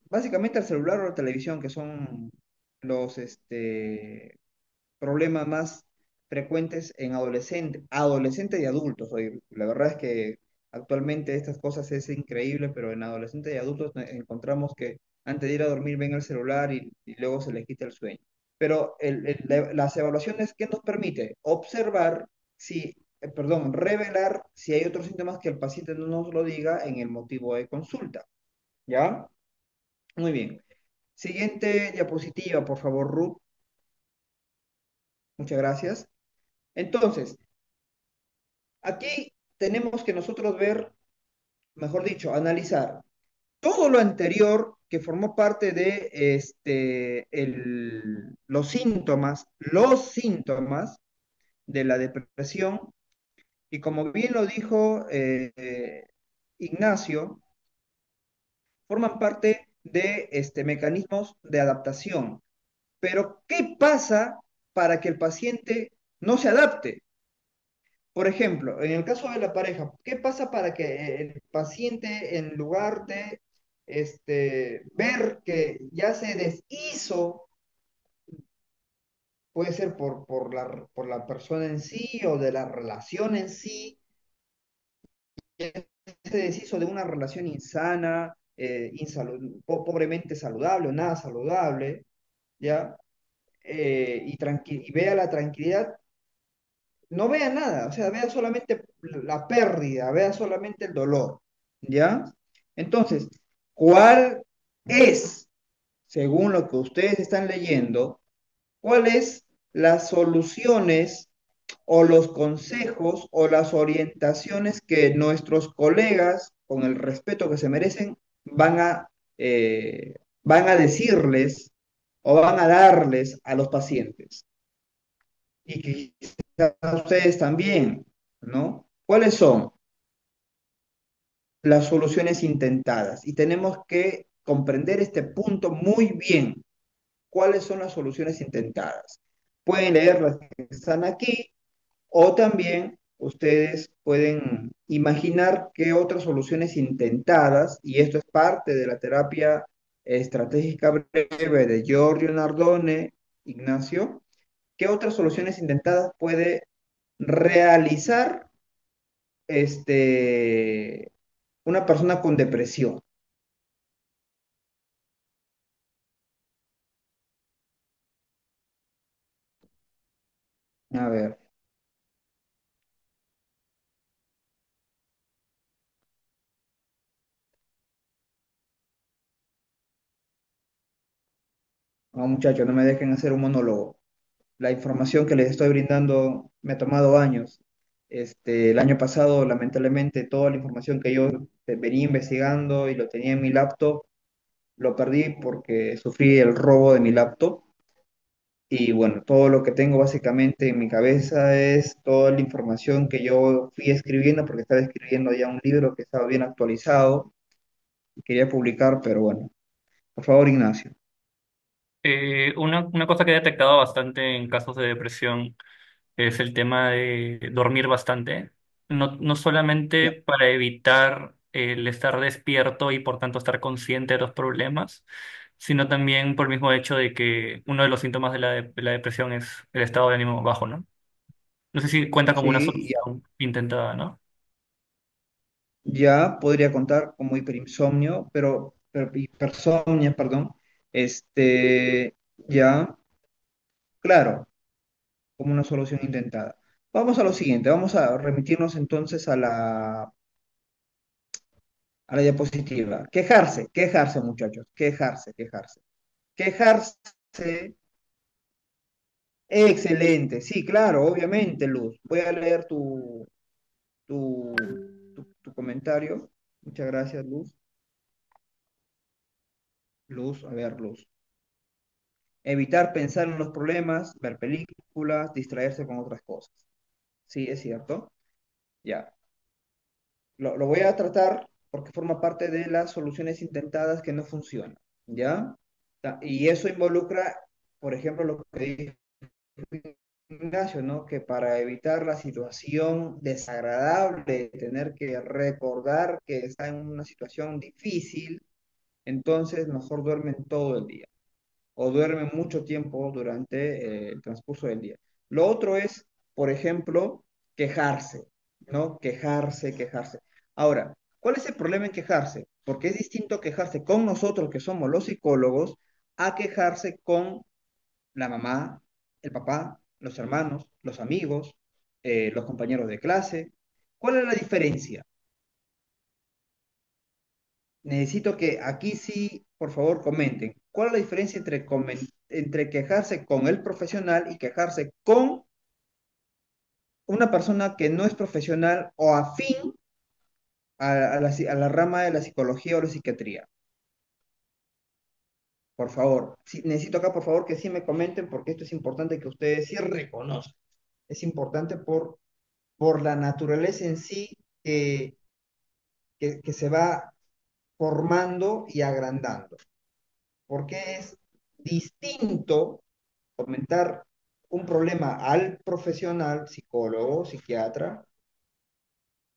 básicamente el celular o la televisión, que son los problemas más frecuentes en adolescentes y adultos. Oye, la verdad es que actualmente estas cosas es increíble, pero en adolescentes y adultos encontramos que antes de ir a dormir ven el celular y luego se les quita el sueño. Pero las evaluaciones, ¿qué nos permite? Observar si, perdón, revelar si hay otros síntomas que el paciente no nos lo diga en el motivo de consulta. ¿Ya? Muy bien. Siguiente diapositiva, por favor, Ruth. Muchas gracias. Entonces, aquí tenemos que nosotros ver, mejor dicho, analizar todo lo anterior que formó parte de los síntomas de la depresión, y como bien lo dijo Ignacio, forman parte de mecanismos de adaptación. Pero, ¿qué pasa para que el paciente no se adapte? Por ejemplo, en el caso de la pareja, ¿qué pasa para que el paciente, en lugar de ver que ya se deshizo, puede ser por la persona en sí o de la relación en sí, ya se deshizo de una relación insana, pobremente saludable o nada saludable, ¿ya? Y vea la tranquilidad, no vea nada, o sea, vea solamente la pérdida, vea solamente el dolor, ¿ya? Entonces, ¿cuál es, según lo que ustedes están leyendo, cuáles las soluciones o los consejos o las orientaciones que nuestros colegas, con el respeto que se merecen, van a decirles o van a darles a los pacientes? Y que quizás ustedes también, ¿no? ¿Cuáles son las soluciones intentadas? Y tenemos que comprender este punto muy bien. ¿Cuáles son las soluciones intentadas? Pueden leer las que están aquí, o también ustedes pueden imaginar qué otras soluciones intentadas, y esto es parte de la terapia estratégica breve de Giorgio Nardone, Ignacio, qué otras soluciones intentadas puede realizar este, una persona con depresión. A ver, no, muchachos, no me dejen hacer un monólogo. La información que les estoy brindando me ha tomado años. El año pasado, lamentablemente, toda la información que yo venía investigando y lo tenía en mi laptop, lo perdí porque sufrí el robo de mi laptop. Y bueno, todo lo que tengo básicamente en mi cabeza es toda la información que yo fui escribiendo, porque estaba escribiendo ya un libro que estaba bien actualizado y quería publicar, pero bueno, por favor, Ignacio. Una cosa que he detectado bastante en casos de depresión es el tema de dormir bastante. No solamente Ya. para evitar el estar despierto y por tanto estar consciente de los problemas, sino también por el mismo hecho de que uno de los síntomas de de la depresión es el estado de ánimo bajo, ¿no? No sé si cuenta como una Sí, solución intentada, ¿no? ya podría contar como hiperinsomnio, pero hipersomnia, perdón. Ya. Claro, como una solución intentada. Vamos a lo siguiente, vamos a remitirnos entonces a la diapositiva. Quejarse, quejarse, muchachos, quejarse, quejarse. Quejarse, excelente, sí, claro, obviamente, Luz. Voy a leer tu comentario. Muchas gracias, Luz. Luz, a ver, Luz. Evitar pensar en los problemas, ver películas, distraerse con otras cosas. Sí, es cierto. Ya. Lo voy a tratar porque forma parte de las soluciones intentadas que no funcionan. ¿Ya? Y eso involucra, por ejemplo, lo que dijo Ignacio, ¿no? Que para evitar la situación desagradable de tener que recordar que está en una situación difícil, entonces mejor duermen todo el día o duermen mucho tiempo durante el transcurso del día. Lo otro es, por ejemplo, quejarse, ¿no? Quejarse, quejarse. Ahora, ¿cuál es el problema en quejarse? Porque es distinto quejarse con nosotros, que somos los psicólogos, a quejarse con la mamá, el papá, los hermanos, los amigos, los compañeros de clase. ¿Cuál es la diferencia? Necesito que aquí sí, por favor, comenten. ¿Cuál es la diferencia entre, entre quejarse con el profesional y quejarse con una persona que no es profesional o afín a la rama de la psicología o la psiquiatría? Por favor, sí, necesito acá, por favor, que sí me comenten porque esto es importante que ustedes sí reconozcan. Es importante por la naturaleza en sí que se va formando y agrandando. Porque es distinto comentar un problema al profesional, psicólogo, psiquiatra,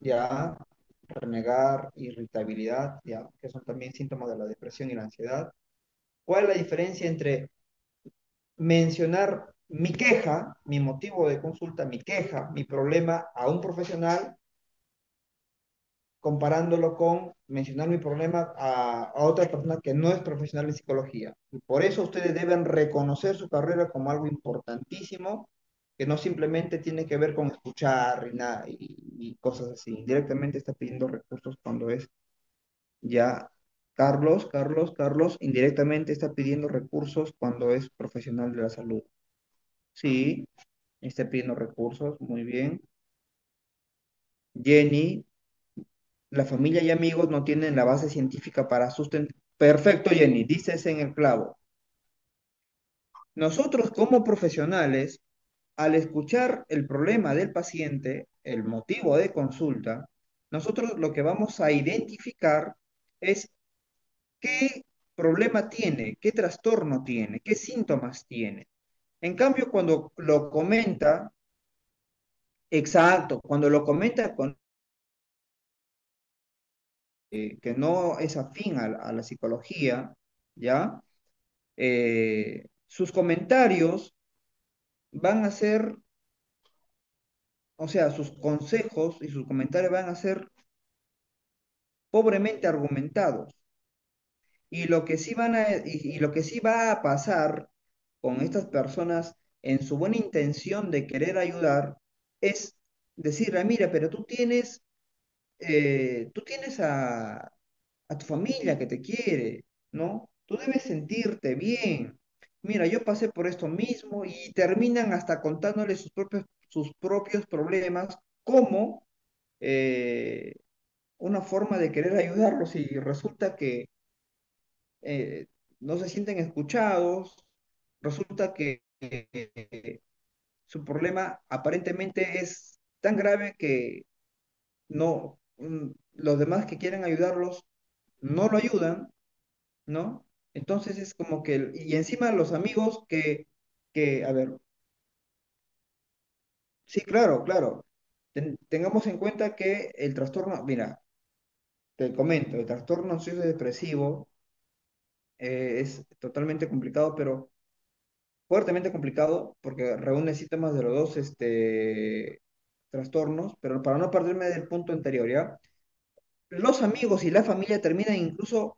ya, renegar, irritabilidad, ya, que son también síntomas de la depresión y la ansiedad. ¿Cuál es la diferencia entre mencionar mi queja, mi motivo de consulta, mi queja, mi problema a un profesional comparándolo con mencionar mi problema a otra persona que no es profesional en psicología? Y por eso ustedes deben reconocer su carrera como algo importantísimo, que no simplemente tiene que ver con escuchar y, nada, y cosas así. Indirectamente está pidiendo recursos cuando es ya Carlos, indirectamente está pidiendo recursos cuando es profesional de la salud. Sí, está pidiendo recursos, muy bien. Jenny, la familia y amigos no tienen la base científica para sustentar. Perfecto, Jenny, dices en el clavo. Nosotros como profesionales, al escuchar el problema del paciente, el motivo de consulta, nosotros lo que vamos a identificar es qué problema tiene, qué trastorno tiene, qué síntomas tiene. En cambio, cuando lo comenta, exacto, cuando lo comenta con que no es afín a la psicología, ¿ya? Sus comentarios van a ser, o sea, sus consejos y sus comentarios van a ser pobremente argumentados. Y lo que sí y lo que sí va a pasar con estas personas en su buena intención de querer ayudar es decirle, mira, pero tú tienes a tu familia que te quiere, ¿no? Tú debes sentirte bien. Mira, yo pasé por esto mismo y terminan hasta contándole sus propios problemas como eh, una forma de querer ayudarlos y resulta que eh, no se sienten escuchados, resulta que su problema aparentemente es tan grave que no, los demás que quieren ayudarlos no lo ayudan, ¿no? Entonces es como que, y encima los amigos a ver, sí, claro, claro, tengamos en cuenta que el trastorno, mira, te comento, el trastorno ansioso depresivo es totalmente complicado, pero fuertemente complicado porque reúne síntomas de los dos trastornos, pero para no perderme del punto anterior, ¿ya? Los amigos y la familia terminan incluso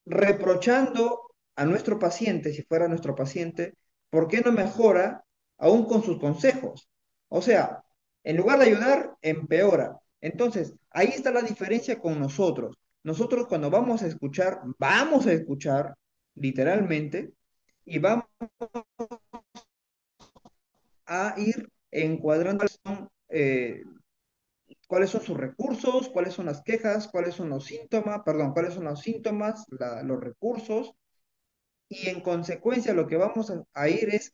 reprochando a nuestro paciente, si fuera nuestro paciente, ¿por qué no mejora aún con sus consejos? O sea, en lugar de ayudar, empeora. Entonces, ahí está la diferencia con nosotros. Nosotros cuando vamos a escuchar literalmente y vamos a ir encuadrando cuáles son sus recursos, cuáles son las quejas, cuáles son los síntomas, perdón, cuáles son los síntomas, los recursos, y en consecuencia lo que vamos a ir es,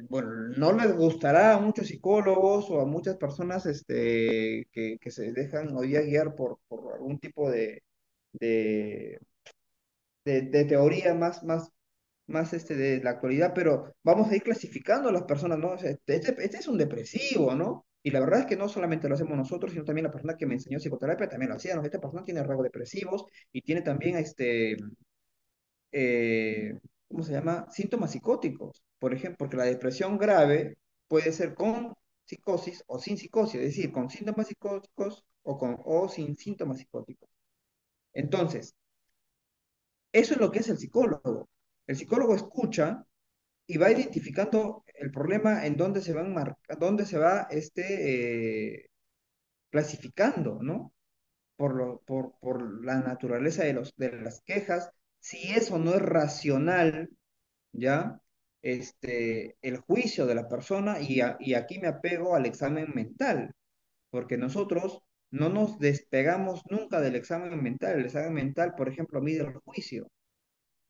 bueno, no les gustará a muchos psicólogos o a muchas personas que se dejan hoy día guiar por algún tipo de, de teoría más de la actualidad, pero vamos a ir clasificando a las personas, ¿no? O sea, este es un depresivo, ¿no? Y la verdad es que no solamente lo hacemos nosotros, sino también la persona que me enseñó psicoterapia también lo hacía, ¿no? Esta persona tiene rasgos depresivos y tiene también eh, ¿cómo se llama? Síntomas psicóticos. Por ejemplo, porque la depresión grave puede ser con psicosis o sin psicosis, es decir, con síntomas psicóticos o sin síntomas psicóticos. Entonces, eso es lo que es el psicólogo. El psicólogo escucha y va identificando el problema en dónde se van dónde se va clasificando, ¿no? Por la naturaleza de las quejas, si eso no es racional, ¿ya? El juicio de la persona, y aquí me apego al examen mental, porque nosotros no nos despegamos nunca del examen mental. El examen mental, por ejemplo, mide el juicio,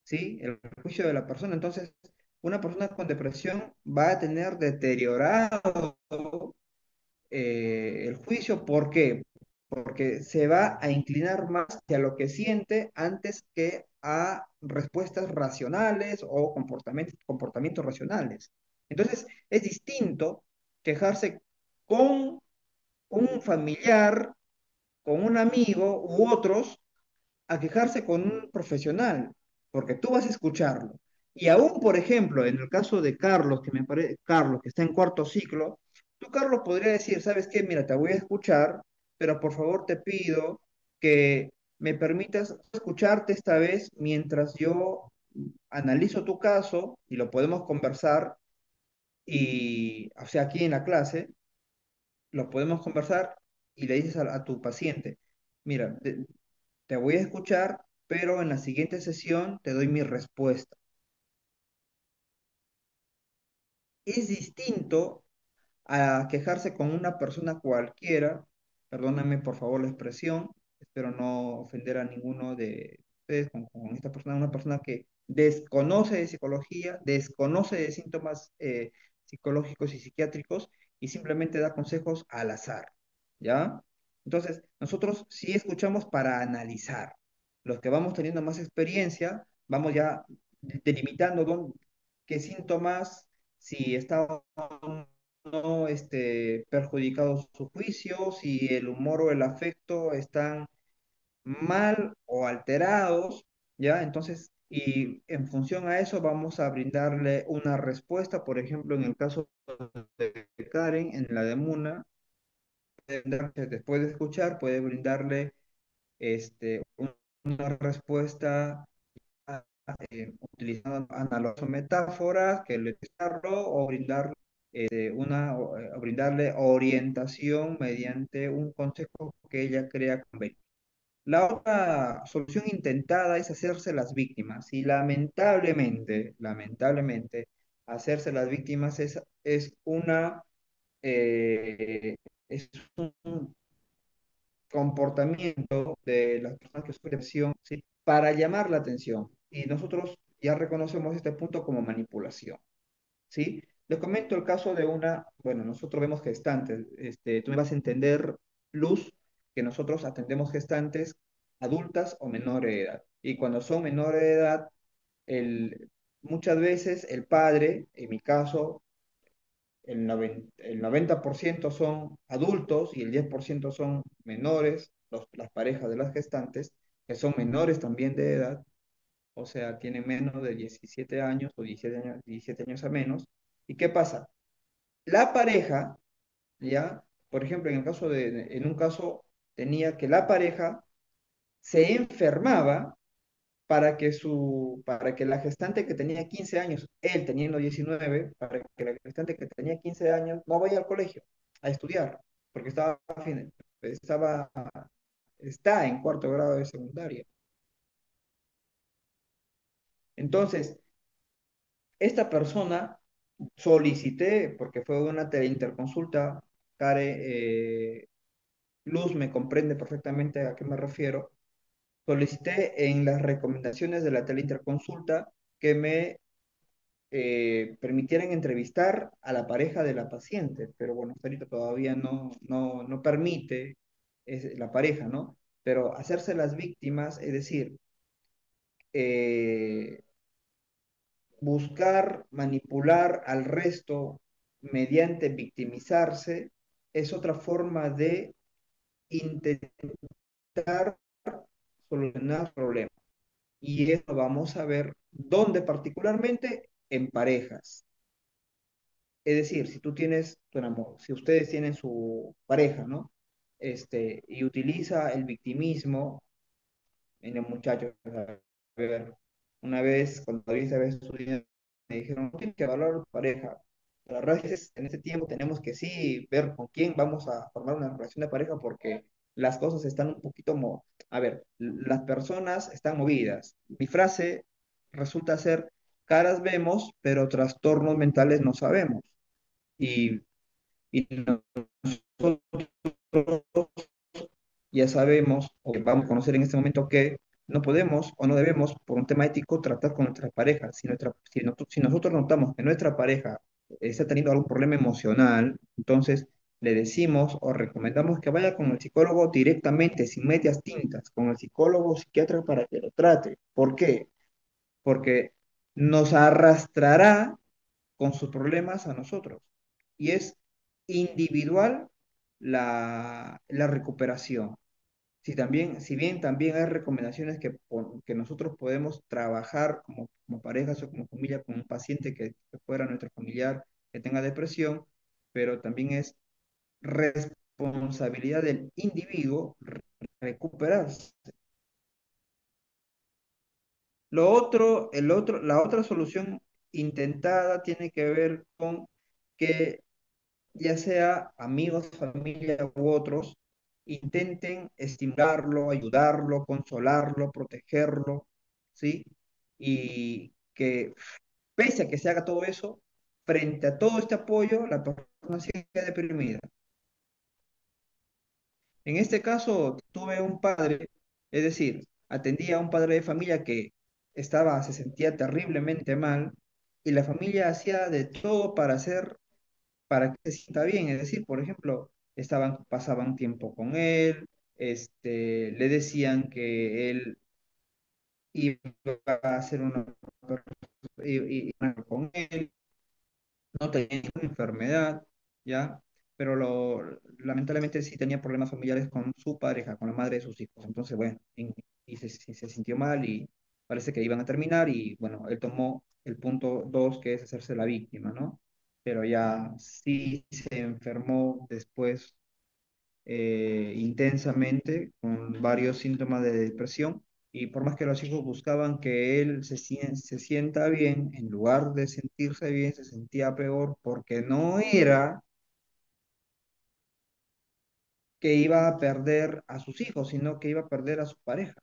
¿sí? El juicio de la persona. Entonces, una persona con depresión va a tener deteriorado el juicio. ¿Por qué? Porque se va a inclinar más hacia lo que siente antes que a respuestas racionales o comportamientos racionales. Entonces, es distinto quejarse con un familiar, con un amigo u otros, a quejarse con un profesional, porque tú vas a escucharlo. Y aún, por ejemplo, en el caso de Carlos, que me parece, Carlos, que está en cuarto ciclo, tú, Carlos, podría decir, ¿sabes qué? Mira, te voy a escuchar, pero por favor te pido que me permitas escucharte esta vez mientras yo analizo tu caso y lo podemos conversar y, o sea, aquí en la clase, lo podemos conversar y le dices a tu paciente, mira, te voy a escuchar, pero en la siguiente sesión te doy mi respuesta. Es distinto a quejarse con una persona cualquiera, perdóname por favor la expresión, espero no ofender a ninguno de ustedes con esta persona, una persona que desconoce de psicología, desconoce de síntomas psicológicos y psiquiátricos y simplemente da consejos al azar, ¿ya? Entonces, nosotros sí escuchamos para analizar. Los que vamos teniendo más experiencia, vamos ya delimitando qué síntomas, si está no perjudicado su juicio, si el humor o el afecto están mal o alterados, ¿ya? Entonces, y en función a eso vamos a brindarle una respuesta. Por ejemplo, en el caso de Karen, en la de Muna, después de escuchar, puede brindarle una respuesta utilizando analogías o metáforas que le o brindar o brindarle orientación mediante un consejo que ella crea conveniente. La otra solución intentada es hacerse las víctimas y lamentablemente, hacerse las víctimas es eh, es un comportamiento de las personas que sufren depresión, ¿sí? Para llamar la atención. Y nosotros ya reconocemos este punto como manipulación, ¿sí? Les comento el caso de bueno, nosotros vemos gestantes. Tú me vas a entender, Luz, que nosotros atendemos gestantes adultas o menores de edad. Y cuando son menores de edad, muchas veces el padre, en mi caso, el 90% son adultos y el 10% son menores, las parejas de las gestantes, que son menores también de edad, o sea, tienen menos de 17 años o 17 años a menos. ¿Y qué pasa? La pareja, ya, por ejemplo, en un caso tenía que la pareja se enfermaba para que la gestante que tenía 15 años, él teniendo 19, para que la gestante que tenía 15 años no vaya al colegio a estudiar, porque estaba, está en cuarto grado de secundaria. Entonces, esta persona solicité, porque fue una teleinterconsulta, Care, Luz me comprende perfectamente a qué me refiero. Solicité en las recomendaciones de la teleinterconsulta que me permitieran entrevistar a la pareja de la paciente, pero bueno, hasta ahorita todavía no permite la pareja, ¿no? Pero hacerse las víctimas, es decir, eh, buscar manipular al resto mediante victimizarse, es otra forma de intentar solucionar problemas. Y eso vamos a ver dónde particularmente en parejas. Es decir, si tú tienes tu enamorado, si ustedes tienen su pareja, ¿no? Y utiliza el victimismo en los muchachos. A ver, una vez, cuando todavía estaba estudiando, me dijeron, no tienes que valorar a tu pareja. La verdad es que en este tiempo tenemos que sí ver con quién vamos a formar una relación de pareja porque las cosas están un poquito. A ver, las personas están movidas. Mi frase resulta ser, caras vemos, pero trastornos mentales no sabemos. Y, y nosotros ya sabemos o que vamos a conocer en este momento que no podemos o no debemos, por un tema ético, tratar con nuestra pareja. Si nosotros notamos que nuestra pareja está teniendo algún problema emocional, entonces le decimos o recomendamos que vaya con el psicólogo directamente, sin medias tintas, con el psicólogo o psiquiatra para que lo trate. ¿Por qué? Porque nos arrastrará con sus problemas a nosotros. Y es individual la recuperación. Si bien también hay recomendaciones que nosotros podemos trabajar como parejas o como familia con un paciente que fuera nuestro familiar que tenga depresión, pero también es responsabilidad del individuo recuperarse. La otra solución intentada tiene que ver con que ya sea amigos, familia u otros, intenten estimularlo, ayudarlo, consolarlo, protegerlo, ¿sí? Y que pese a que se haga todo eso, frente a todo este apoyo, la persona sigue deprimida. En este caso, tuve un padre, es decir, atendía a un padre de familia que se sentía terriblemente mal y la familia hacía de todo para que se sienta bien. Es decir, por ejemplo, pasaban tiempo con él, le decían que él iba a hacer iba con él, no tenía ninguna enfermedad, ¿ya? Pero lamentablemente sí tenía problemas familiares con su pareja, con la madre de sus hijos. Entonces, bueno, se sintió mal y parece que iban a terminar y, bueno, él tomó el punto dos, que es hacerse la víctima, ¿no? Pero ya sí se enfermó después intensamente con varios síntomas de depresión y por más que los hijos buscaban que él se sienta bien, en lugar de sentirse bien, se sentía peor porque no era que iba a perder a sus hijos, sino que iba a perder a su pareja.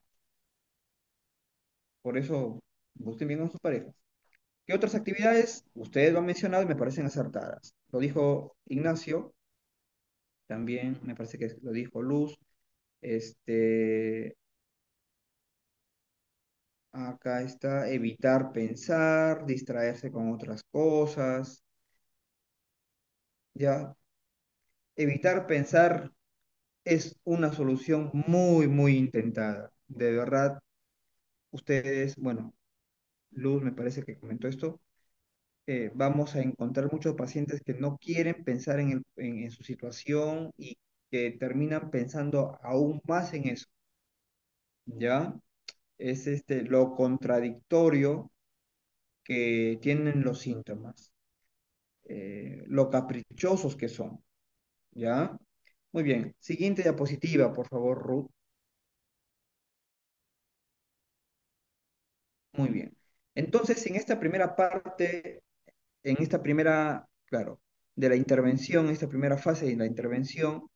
Por eso, busquen bien a sus parejas. ¿Qué otras actividades? Ustedes lo han mencionado y me parecen acertadas. Lo dijo Ignacio, también me parece que lo dijo Luz. Este, Acá está evitar pensar, distraerse con otras cosas, ¿ya? Evitar pensar es una solución muy, muy intentada. De verdad, ustedes, bueno, Luz me parece que comentó esto, vamos a encontrar muchos pacientes que no quieren pensar en su situación y que terminan pensando aún más en eso, ¿ya? Es lo contradictorio que tienen los síntomas. Lo caprichosos que son, ¿ya? Muy bien. Siguiente diapositiva, por favor, Ruth. Muy bien. Entonces, en esta primera parte, en esta primera, claro, de la intervención, esta primera fase de la intervención,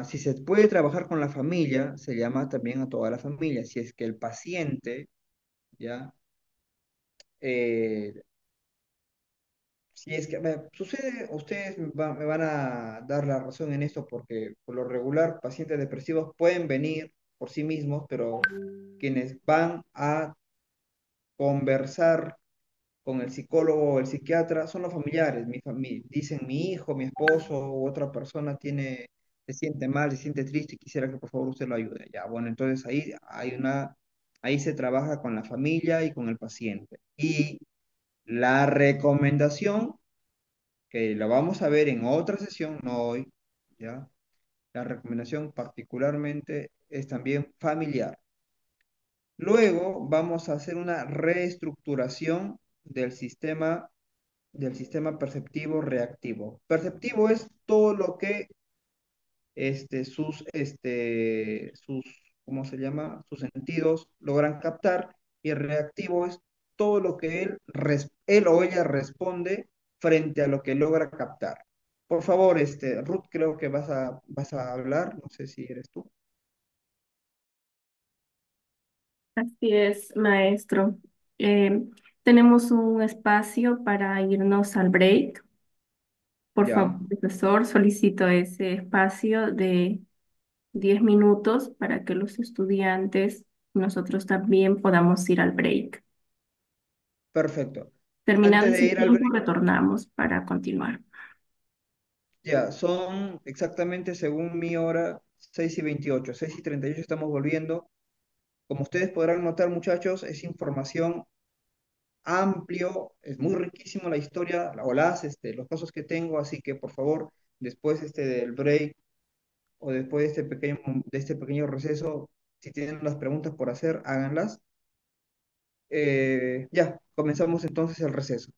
si se puede trabajar con la familia, se llama también a toda la familia. Si es que el paciente, ¿ya? Eh, si es que, sucede, ustedes me van a dar la razón en esto porque por lo regular pacientes depresivos pueden venir por sí mismos, pero quienes van a conversar con el psicólogo o el psiquiatra son los familiares. Dicen mi hijo, mi esposo u otra persona se siente mal, se siente triste y quisiera que por favor usted lo ayude. Ya, bueno, entonces ahí se trabaja con la familia y con el paciente. Y la recomendación, que la vamos a ver en otra sesión, no hoy, ya, la recomendación particularmente es también familiar. Luego vamos a hacer una reestructuración del sistema perceptivo reactivo. Perceptivo es todo lo que sus, ¿cómo se llama? Sus sentidos logran captar, y reactivo es todo lo que él o ella responde frente a lo que logra captar. Por favor, Ruth, creo que vas a hablar, no sé si eres tú. Así es, maestro. Eh, Tenemos un espacio para irnos al break. Por favor, Ya, profesor, solicito ese espacio de 10 minutos para que los estudiantes, nosotros también podamos ir al break. perfecto. Terminado Antes de ese ir al tiempo, break, retornamos para continuar. ya, son exactamente según mi hora 6:28, 6:38 estamos volviendo. Como ustedes podrán notar, muchachos, es información amplio, es muy riquísimo la historia o los casos que tengo, así que por favor, después del break o después de este pequeño receso, si tienen las preguntas por hacer, háganlas. Ya, comenzamos entonces el receso.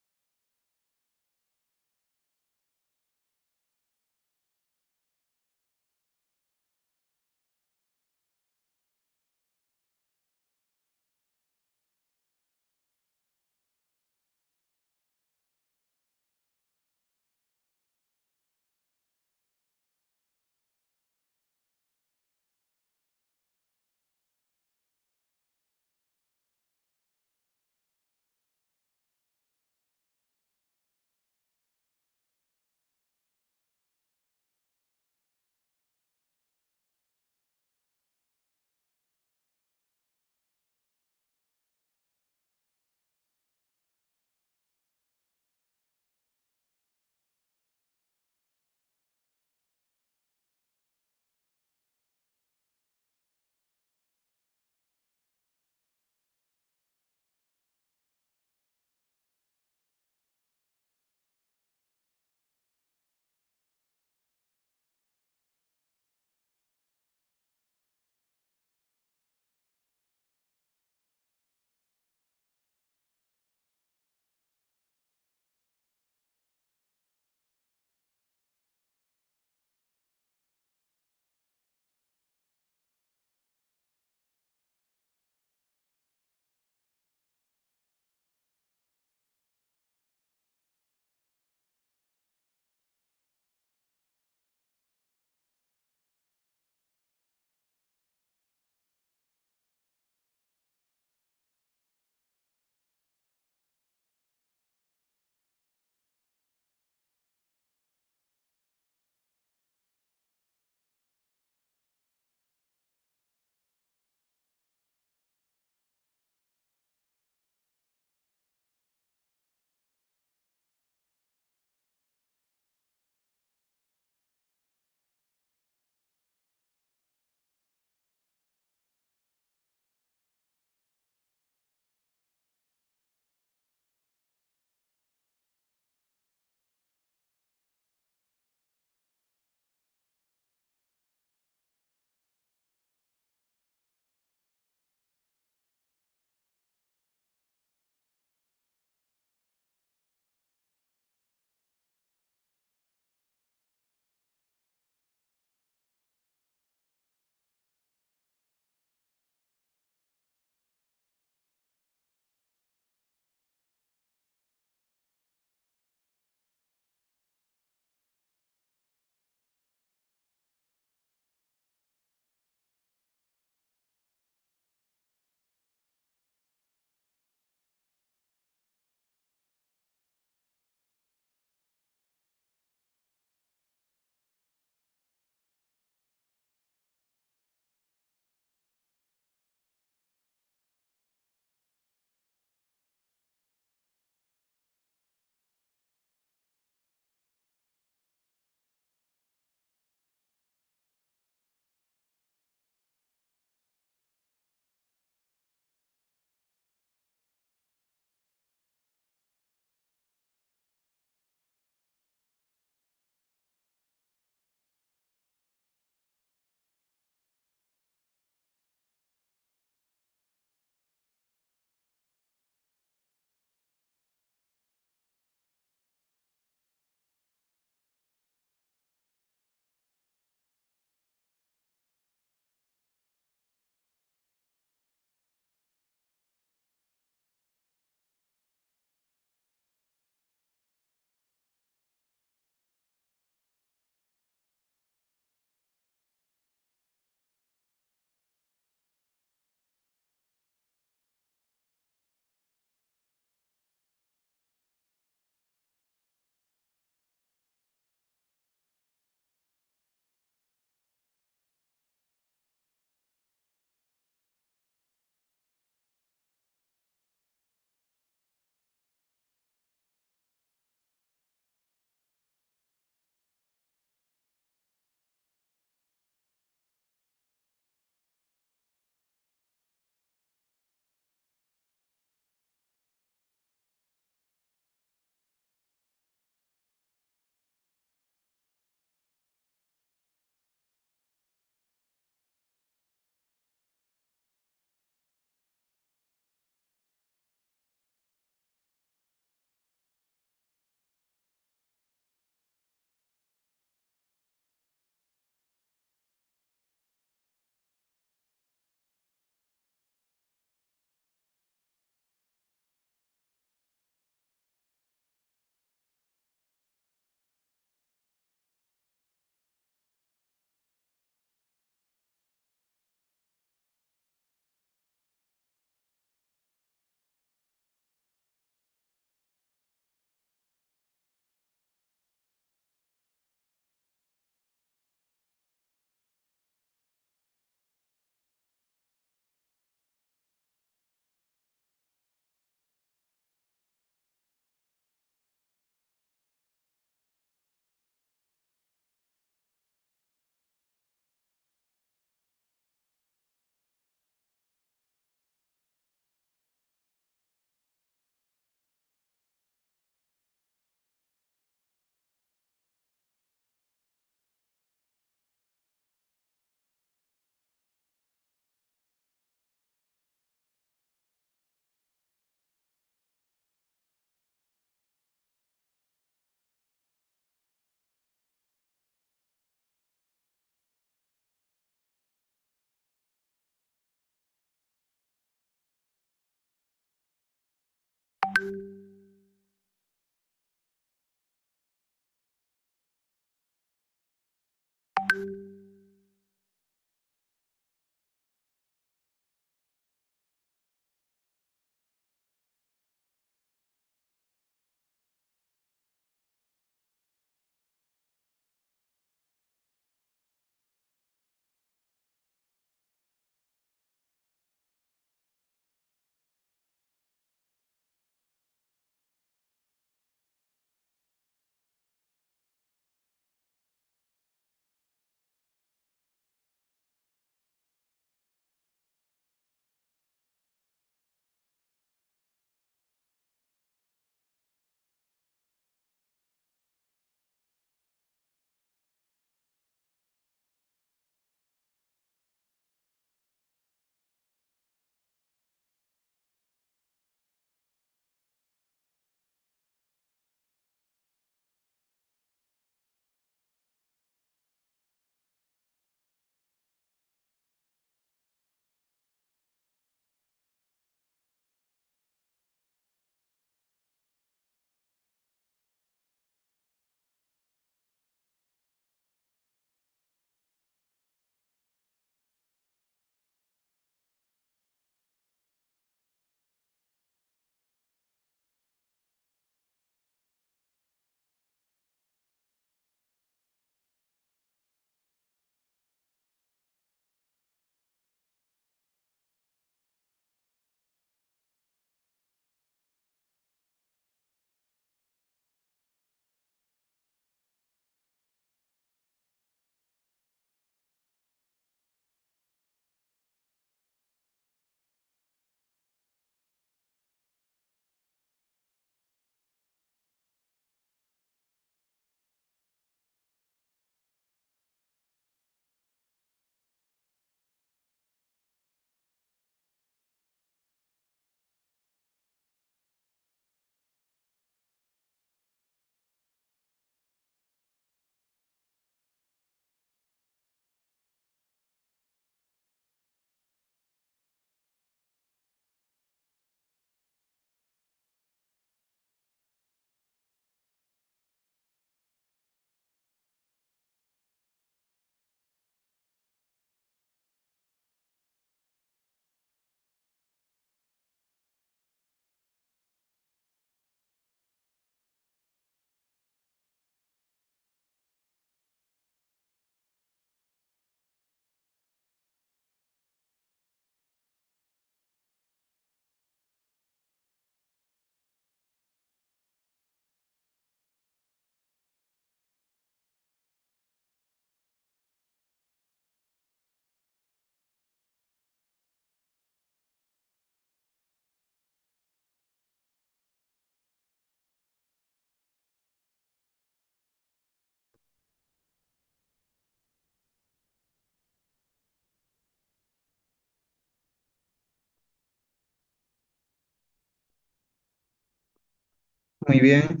Muy bien,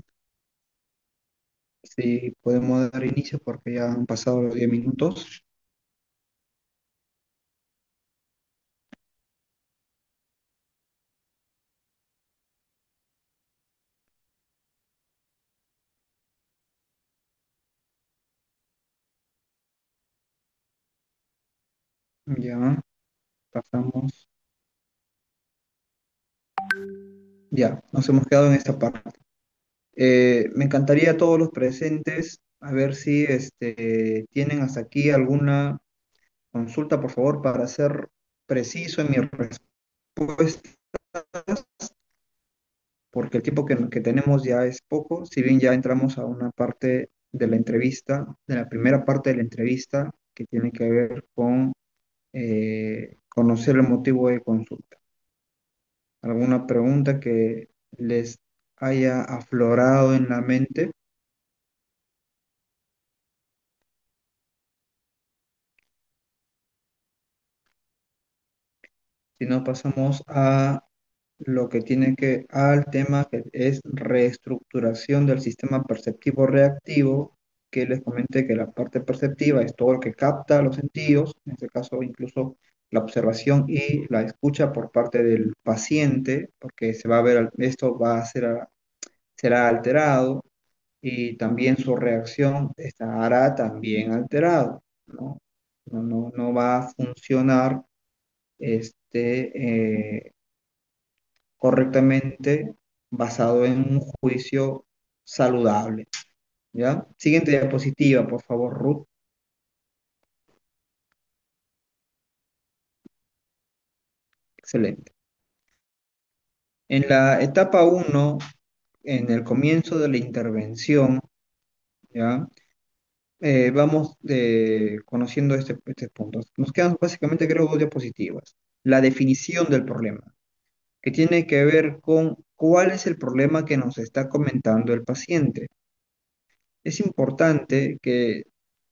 si podemos dar inicio porque ya han pasado los 10 minutos. Ya, pasamos. Ya, nos hemos quedado en esta parte. Me encantaría a todos los presentes, a ver si tienen hasta aquí alguna consulta, por favor, para ser preciso en mi respuesta, porque el tiempo que tenemos ya es poco, si bien ya entramos a una parte de la entrevista, de la primera parte de la entrevista, que tiene que ver con conocer el motivo de consulta. ¿Alguna pregunta que les haya aflorado en la mente? Si no, pasamos a lo que tiene que, al tema que es reestructuración del sistema perceptivo reactivo, que les comenté que la parte perceptiva es todo lo que capta los sentidos, en este caso incluso la observación y la escucha por parte del paciente, porque se va a ver, esto va a ser, será alterado y también su reacción estará también alterado. ¿no? No va a funcionar correctamente basado en un juicio saludable, ¿ya? Siguiente diapositiva, por favor, Ruth. Excelente. En la etapa uno, en el comienzo de la intervención, ¿ya? Vamos conociendo este punto. Nos quedan básicamente, creo, dos diapositivas. La definición del problema, que tiene que ver con cuál es el problema que nos está comentando el paciente. Es importante que,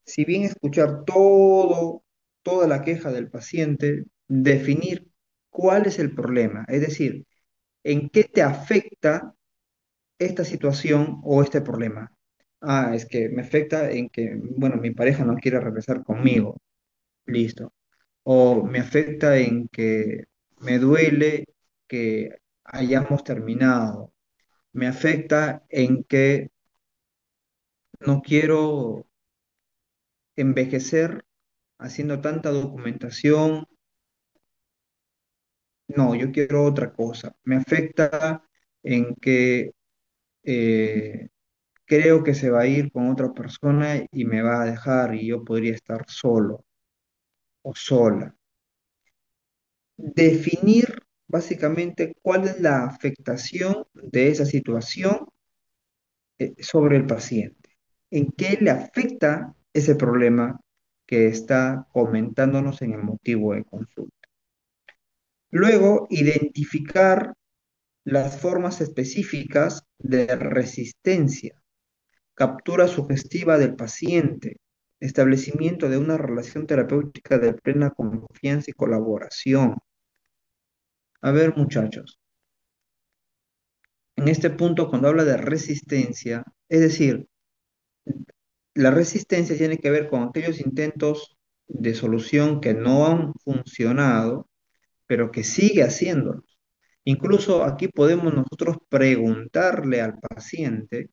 si bien escuchar toda la queja del paciente, definir cuál es el problema, es decir, en qué te afecta esta situación o este problema. Ah, es que me afecta en que, bueno, mi pareja no quiere regresar conmigo, listo. O me afecta en que me duele que hayamos terminado. Me afecta en que no quiero envejecer haciendo tanta documentación. No, yo quiero otra cosa. Me afecta en que eh, creo que se va a ir con otra persona y me va a dejar y yo podría estar solo o sola. Definir básicamente cuál es la afectación de esa situación sobre el paciente. ¿En qué le afecta ese problema que está comentándonos en el motivo de consulta? Luego, identificar las formas específicas de resistencia, captura sugestiva del paciente, establecimiento de una relación terapéutica de plena confianza y colaboración. A ver, muchachos, en este punto, cuando habla de resistencia, es decir, la resistencia tiene que ver con aquellos intentos de solución que no han funcionado, pero que sigue haciéndolo. Incluso aquí podemos nosotros preguntarle al paciente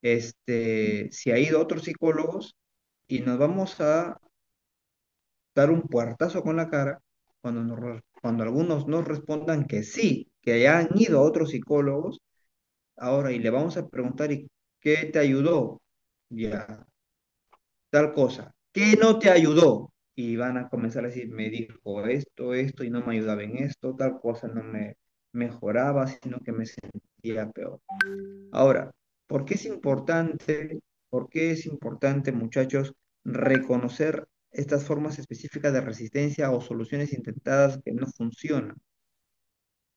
si ha ido a otros psicólogos y nos vamos a dar un puertazo con la cara cuando algunos nos respondan que sí, que han ido a otros psicólogos. Ahora, y le vamos a preguntar, ¿y qué te ayudó? Ya, tal cosa. ¿Qué no te ayudó? Y van a comenzar a decir, me dijo esto, y no me ayudaba en esto, tal cosa no me mejoraba, sino que me sentía peor. Ahora, ¿por qué es importante, por qué es importante, muchachos, reconocer estas formas específicas de resistencia o soluciones intentadas que no funcionan?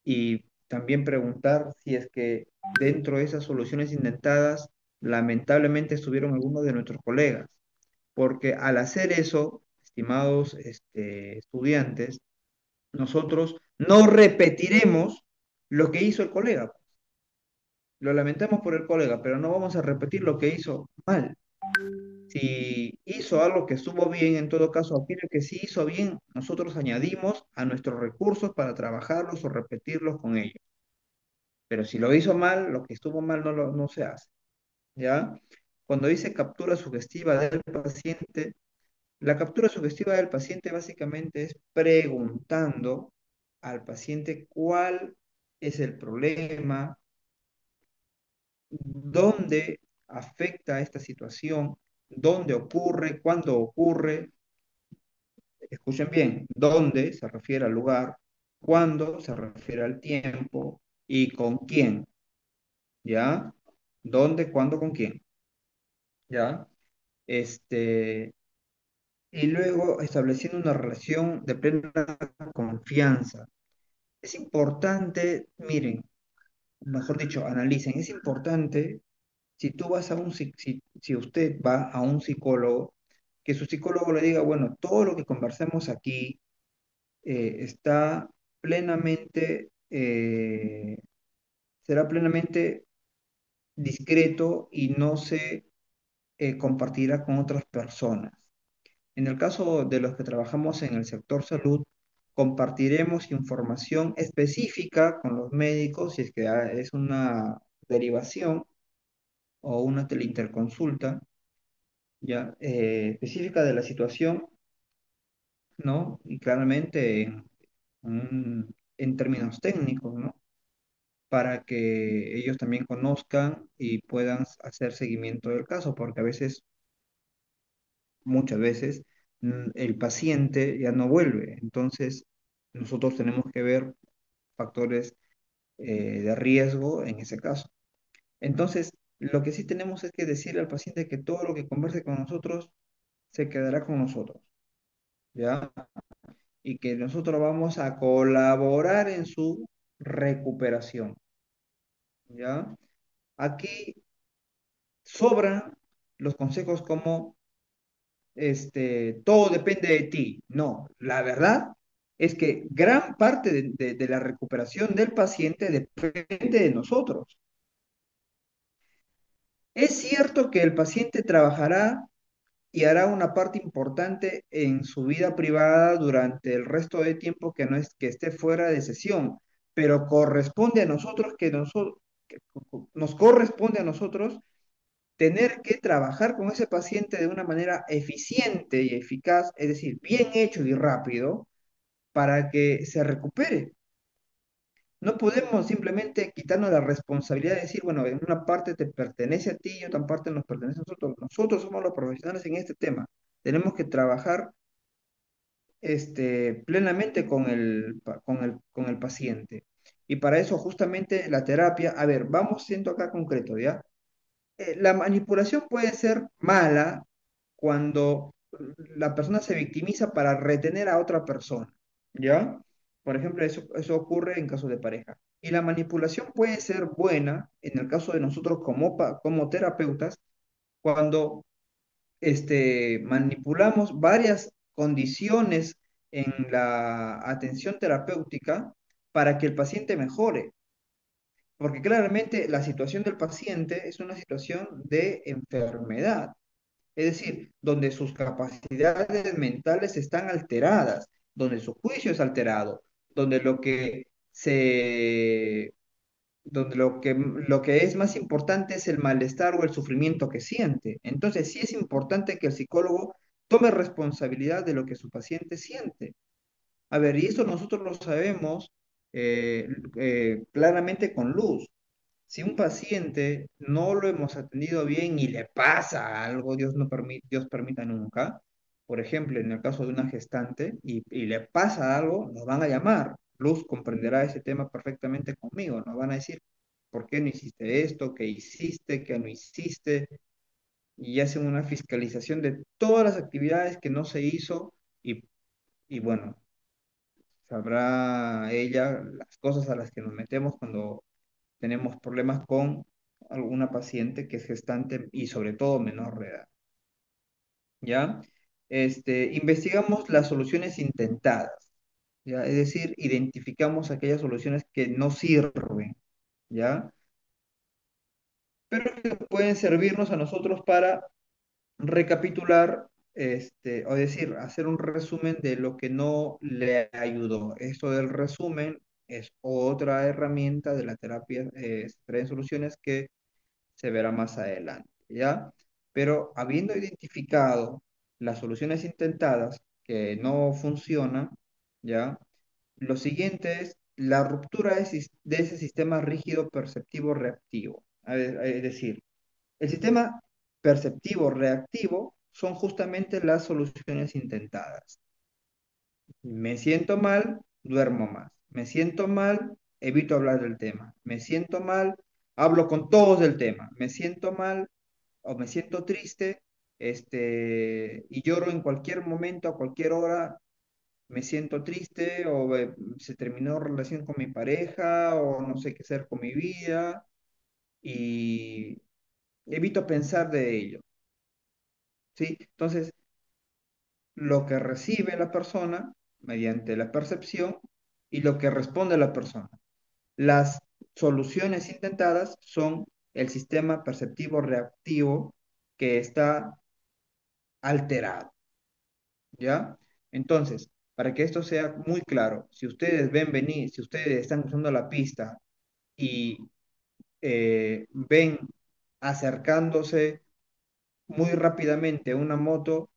Y también preguntar si es que dentro de esas soluciones intentadas, lamentablemente estuvieron algunos de nuestros colegas, porque al hacer eso, estimados estudiantes, nosotros no repetiremos lo que hizo el colega. Lo lamentamos por el colega, pero no vamos a repetir lo que hizo mal. Si hizo algo que estuvo bien, en todo caso, aquello que sí hizo bien, nosotros añadimos a nuestros recursos para trabajarlos o repetirlos con ellos. Pero si lo hizo mal, lo que estuvo mal no se hace, ¿ya? Cuando dice captura sugestiva del paciente, la captura sugestiva del paciente básicamente es preguntando al paciente cuál es el problema, dónde afecta esta situación, dónde ocurre, cuándo ocurre. Escuchen bien, dónde se refiere al lugar, cuándo se refiere al tiempo y con quién, ¿ya? ¿Dónde, cuándo, con quién? ¿Ya? Este, y luego estableciendo una relación de plena confianza. Es importante, miren, mejor dicho, analicen, es importante si tú vas a si usted va a un psicólogo, que su psicólogo le diga, bueno, todo lo que conversemos aquí está plenamente, será plenamente discreto y no se compartirá con otras personas. En el caso de los que trabajamos en el sector salud, compartiremos información específica con los médicos si es que es una derivación o una teleinterconsulta, ya, específica de la situación, ¿no? Y claramente en términos técnicos, ¿no? Para que ellos también conozcan y puedan hacer seguimiento del caso, porque a veces, muchas veces, el paciente ya no vuelve. Entonces, nosotros tenemos que ver factores de riesgo en ese caso. Entonces, lo que sí tenemos es que decirle al paciente que todo lo que converse con nosotros se quedará con nosotros, ¿ya? Y que nosotros vamos a colaborar en su recuperación, ¿ya? Aquí sobran los consejos como, todo depende de ti. No, la verdad es que gran parte de la recuperación del paciente depende de nosotros. Es cierto que el paciente trabajará y hará una parte importante en su vida privada durante el resto de tiempo que no es que esté fuera de sesión, pero corresponde a nosotros nos corresponde a nosotros tener que trabajar con ese paciente de una manera eficiente y eficaz, es decir, bien hecho y rápido, para que se recupere. No podemos simplemente quitarnos la responsabilidad de decir, bueno, en una parte te pertenece a ti y otra parte nos pertenece a nosotros. Nosotros somos los profesionales en este tema. Tenemos que trabajar plenamente con el paciente. Y para eso justamente la terapia, a ver, vamos siendo acá concreto, ¿ya? La manipulación puede ser mala cuando la persona se victimiza para retener a otra persona, ¿ya? Por ejemplo, eso ocurre en caso de pareja. Y la manipulación puede ser buena en el caso de nosotros como terapeutas cuando manipulamos varias condiciones en la atención terapéutica para que el paciente mejore. Porque claramente la situación del paciente es una situación de enfermedad, es decir, donde sus capacidades mentales están alteradas, donde su juicio es alterado, donde lo que es más importante es el malestar o el sufrimiento que siente. Entonces, sí es importante que el psicólogo tome responsabilidad de lo que su paciente siente. A ver, y eso nosotros lo sabemos claramente con luz. Si un paciente no lo hemos atendido bien y le pasa algo, Dios permita nunca, por ejemplo, en el caso de una gestante, y le pasa algo, nos van a llamar. Luz comprenderá ese tema perfectamente conmigo. Nos van a decir, ¿por qué no hiciste esto? ¿Qué hiciste? ¿Qué no hiciste? Y hacen una fiscalización de todas las actividades que no se hizo y bueno, sabrá ella las cosas a las que nos metemos cuando tenemos problemas con alguna paciente que es gestante y sobre todo menor de edad, ¿ya? Investigamos las soluciones intentadas, ¿ya? Es decir, identificamos aquellas soluciones que no sirven, ¿ya? Pero que pueden servirnos a nosotros para recapitular, o decir, hacer un resumen de lo que no le ayudó. Esto del resumen es otra herramienta de la terapia, traen soluciones que se verá más adelante, ¿ya? Pero habiendo identificado las soluciones intentadas que no funcionan, ¿ya? Lo siguiente es la ruptura de ese sistema rígido perceptivo reactivo. Es decir, el sistema perceptivo reactivo son justamente las soluciones intentadas. Me siento mal, duermo más. Me siento mal, evito hablar del tema. Me siento mal, hablo con todos del tema. Me siento mal o me siento triste, y lloro en cualquier momento, a cualquier hora. Me siento triste o se terminó relación con mi pareja o no sé qué hacer con mi vida y evito pensar de ello, ¿sí? Entonces, lo que recibe la persona mediante la percepción y lo que responde la persona. Las soluciones intentadas son el sistema perceptivo reactivo que está alterado, ¿ya? Entonces, para que esto sea muy claro, si ustedes ven venir, si ustedes están cruzando la pista y ven acercándose muy rápidamente una moto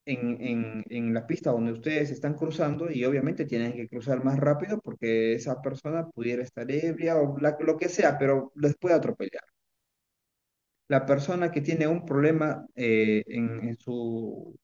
en la pista donde ustedes están cruzando y obviamente tienen que cruzar más rápido porque esa persona pudiera estar ebria o lo que sea, pero les puede atropellar. La persona que tiene un problema en su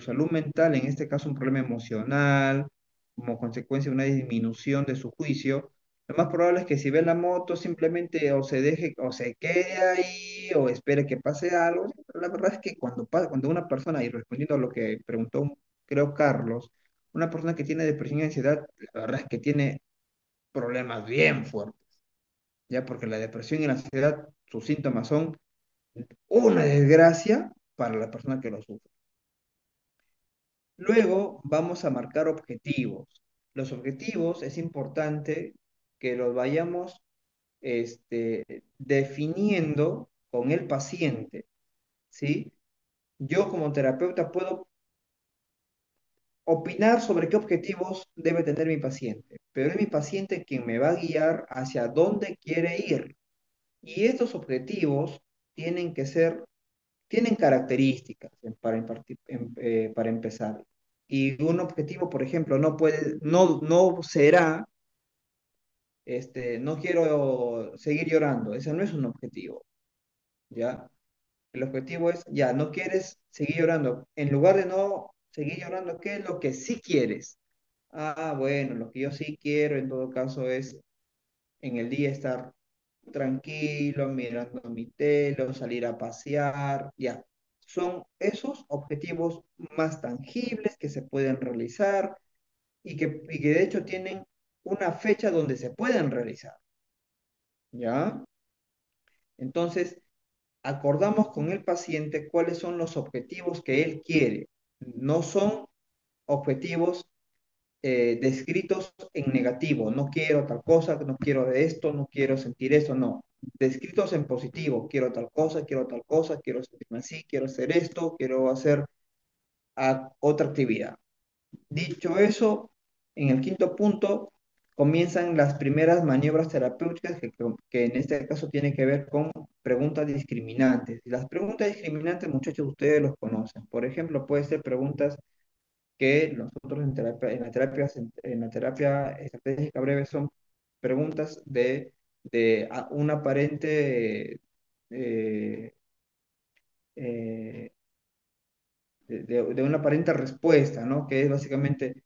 salud mental, en este caso un problema emocional, como consecuencia de una disminución de su juicio, lo más probable es que si ve la moto simplemente o se deje o se quede ahí o espere que pase algo. La verdad es que cuando una persona, y respondiendo a lo que preguntó, creo Carlos, una persona que tiene depresión y ansiedad, la verdad es que tiene problemas bien fuertes, ya porque la depresión y la ansiedad, sus síntomas son una desgracia para la persona que lo sufre. Luego vamos a marcar objetivos. Los objetivos es importante que los vayamos definiendo con el paciente, ¿sí? Yo como terapeuta puedo opinar sobre qué objetivos debe tener mi paciente, pero es mi paciente quien me va a guiar hacia dónde quiere ir. Y estos objetivos tienen que ser tienen características para empezar. Y un objetivo, por ejemplo, no será, no quiero seguir llorando. Ese no es un objetivo, ¿ya? El objetivo es, ya, no quieres seguir llorando. En lugar de no seguir llorando, ¿qué es lo que sí quieres? Ah, bueno, lo que yo sí quiero en todo caso es en el día estar tranquilo, mirando mi tele, o salir a pasear, ya. Son esos objetivos más tangibles que se pueden realizar y que de hecho tienen una fecha donde se pueden realizar, ¿ya? Entonces, acordamos con el paciente cuáles son los objetivos que él quiere. No son objetivos descritos en negativo, no quiero tal cosa, no quiero de esto, no quiero sentir eso, no. Descritos en positivo, quiero tal cosa, quiero sentirme así, quiero hacer esto, quiero hacer otra actividad. Dicho eso, en el quinto punto comienzan las primeras maniobras terapéuticas que en este caso tienen que ver con preguntas discriminantes. Y las preguntas discriminantes, muchachos, ustedes los conocen. Por ejemplo, puede ser preguntas que nosotros en la terapia estratégica breve son preguntas de un aparente, eh, eh, de una aparente respuesta, ¿no? Que es básicamente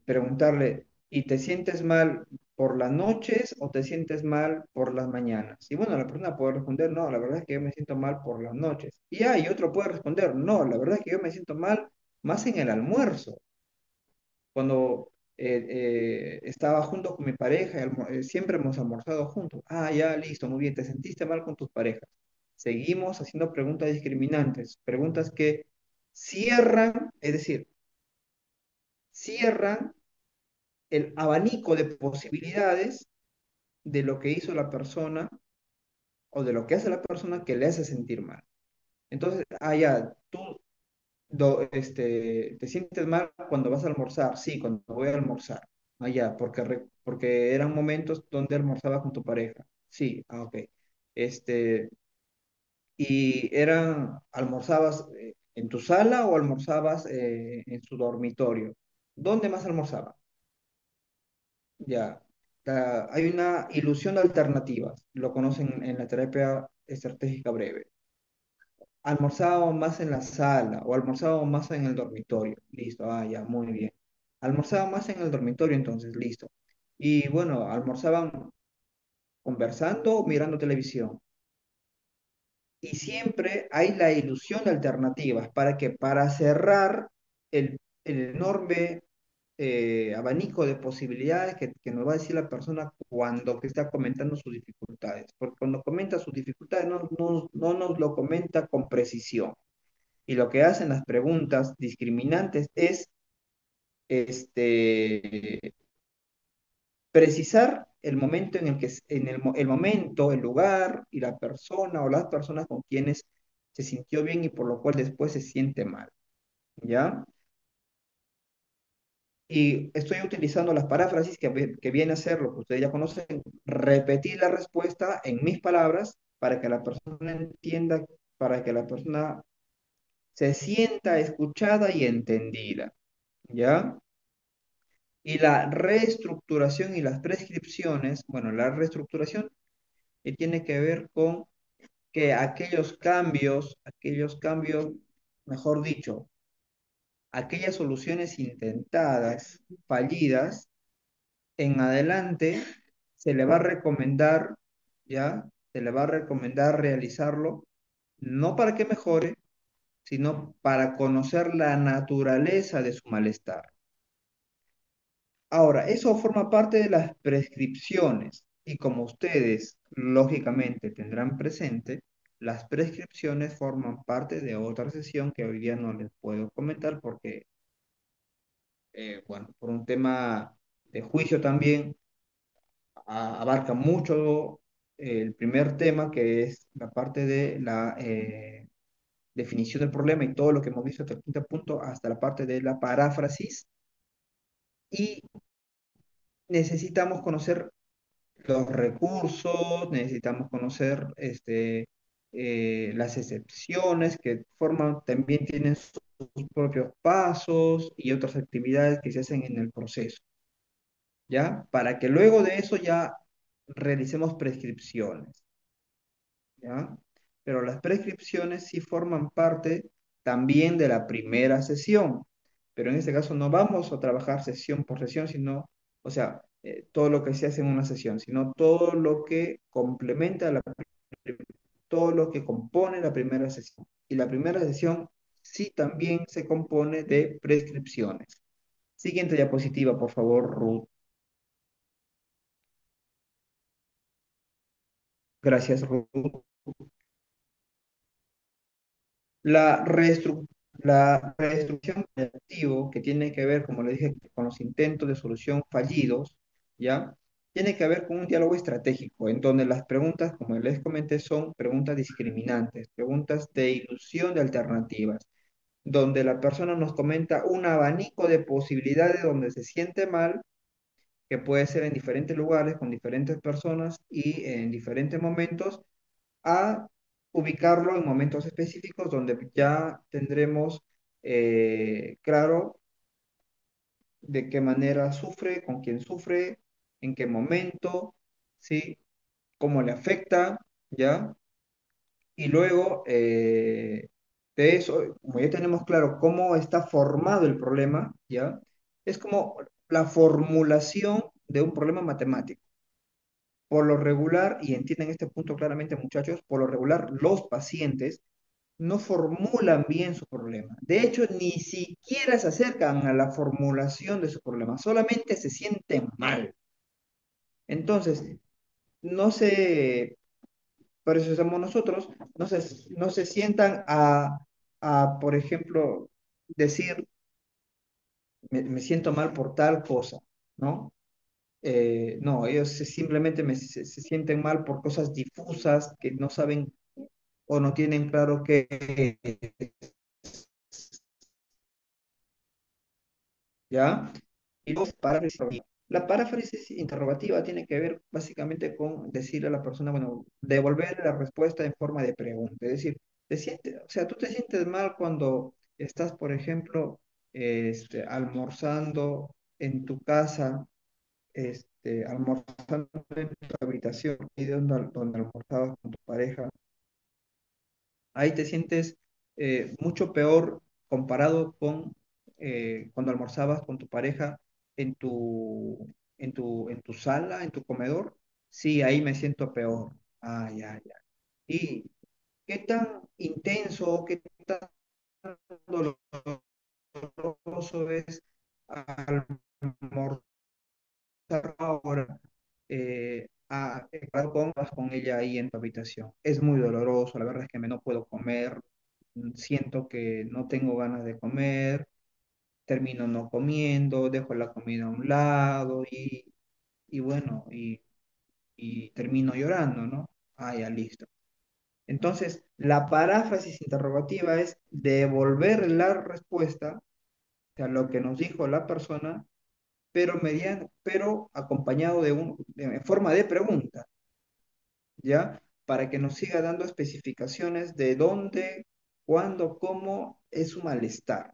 preguntarle, ¿y te sientes mal por las noches o te sientes mal por las mañanas? Y bueno, la persona puede responder, no, la verdad es que yo me siento mal por las noches. Y otro puede responder, no, la verdad es que yo me siento mal más en el almuerzo. Cuando estaba junto con mi pareja, siempre hemos almorzado juntos. Ah, ya, listo, muy bien, te sentiste mal con tus parejas. Seguimos haciendo preguntas discriminantes, preguntas que cierran, es decir, cierran el abanico de posibilidades de lo que hizo la persona o de lo que hace la persona que le hace sentir mal. Entonces, ya, tú te sientes mal cuando vas a almorzar. Sí, cuando voy a almorzar. Ya, porque eran momentos donde almorzaba con tu pareja. Sí, ok. Este, ¿almorzabas en tu sala o almorzabas en su dormitorio? ¿Dónde más almorzaba? Ya. Hay una ilusión de alternativas. Lo conocen en la terapia estratégica breve. Almorzábamos más en la sala o almorzábamos más en el dormitorio. Listo, ya, muy bien. Almorzábamos más en el dormitorio, entonces, listo. Y bueno, almorzaban conversando o mirando televisión. Y siempre hay la ilusión de alternativas para cerrar el enorme abanico de posibilidades que nos va a decir la persona cuando que está comentando sus dificultades. Porque cuando comenta sus dificultades no nos lo comenta con precisión. Y lo que hacen las preguntas discriminantes es este, precisar el momento en el que, el momento, el lugar y la persona o las personas con quienes se sintió bien y por lo cual después se siente mal, ¿ya? Y estoy utilizando las paráfrasis que viene a ser lo que ustedes ya conocen, repetir la respuesta en mis palabras para que la persona entienda para que la persona se sienta escuchada y entendida, ¿ya? Y la reestructuración y las prescripciones, bueno, la reestructuración tiene que ver con que aquellos cambios, mejor dicho, aquellas soluciones intentadas, fallidas, en adelante se le va a recomendar, ¿ya? Se le va a recomendar realizarlo, no para que mejore, sino para conocer la naturaleza de su malestar. Ahora, eso forma parte de las prescripciones y como ustedes lógicamente tendrán presente, las prescripciones forman parte de otra sesión que hoy día no les puedo comentar porque, bueno, por un tema de juicio también abarca mucho el primer tema que es la parte de la definición del problema y todo lo que hemos visto hasta el quinto punto, hasta la parte de la paráfrasis y necesitamos conocer los recursos, necesitamos conocer las excepciones que forman, también tienen sus propios pasos y otras actividades que se hacen en el proceso, ¿ya? Para que luego de eso ya realicemos prescripciones, ¿ya? Pero las prescripciones sí forman parte también de la primera sesión, pero en este caso no vamos a trabajar sesión por sesión, sino, o sea, todo lo que se hace en una sesión, sino todo lo que complementa todo lo que compone la primera sesión. Y la primera sesión sí también se compone de prescripciones. Siguiente diapositiva, por favor, Ruth. Gracias, Ruth. La la reestructuración del activo, que tiene que ver, como le dije, con los intentos de solución fallidos, ¿ya? Tiene que ver con un diálogo estratégico, en donde las preguntas, como les comenté, son preguntas discriminantes, preguntas de ilusión de alternativas, donde la persona nos comenta un abanico de posibilidades donde se siente mal, que puede ser en diferentes lugares, con diferentes personas y en diferentes momentos, a ubicarlo en momentos específicos donde ya tendremos claro de qué manera sufre, con quién sufre, en qué momento, ¿sí? Cómo le afecta, ¿ya? Y luego de eso, como ya tenemos claro cómo está formado el problema, ¿ya? Es como la formulación de un problema matemático. Por lo regular, y entienden este punto claramente, muchachos, por lo regular los pacientes no formulan bien su problema. De hecho, ni siquiera se acercan a la formulación de su problema, solamente se sienten mal. Entonces, no se, por eso somos nosotros, no se sientan por ejemplo, decir, me siento mal por tal cosa, ¿no? No, ellos simplemente se sienten mal por cosas difusas que no saben o no tienen claro qué, ¿ya? Y luego, paráfrasis interrogativa. La paráfrasis interrogativa tiene que ver básicamente con decirle a la persona, bueno, devolverle la respuesta en forma de pregunta. Es decir, o sea, tú te sientes mal cuando estás, por ejemplo, almorzando en tu casa, almorzando en tu habitación, y donde almorzabas con tu pareja, ahí te sientes mucho peor comparado con cuando almorzabas con tu pareja en en tu sala, en tu comedor. Sí, ahí me siento peor. Ah, ya, ya. ¿Y qué tan intenso, qué tan doloroso es almorzar ahora con ella ahí en tu habitación? Es muy doloroso, la verdad es que me no puedo comer, siento que no tengo ganas de comer, termino no comiendo, dejo la comida a un lado y bueno, y termino llorando, ¿no? Ah, ya, listo. Entonces, la paráfrasis interrogativa es devolver la respuesta, o sea, lo que nos dijo la persona, pero acompañado de en forma de pregunta, ¿ya? para que nos siga dando especificaciones de dónde, cuándo, cómo es su malestar.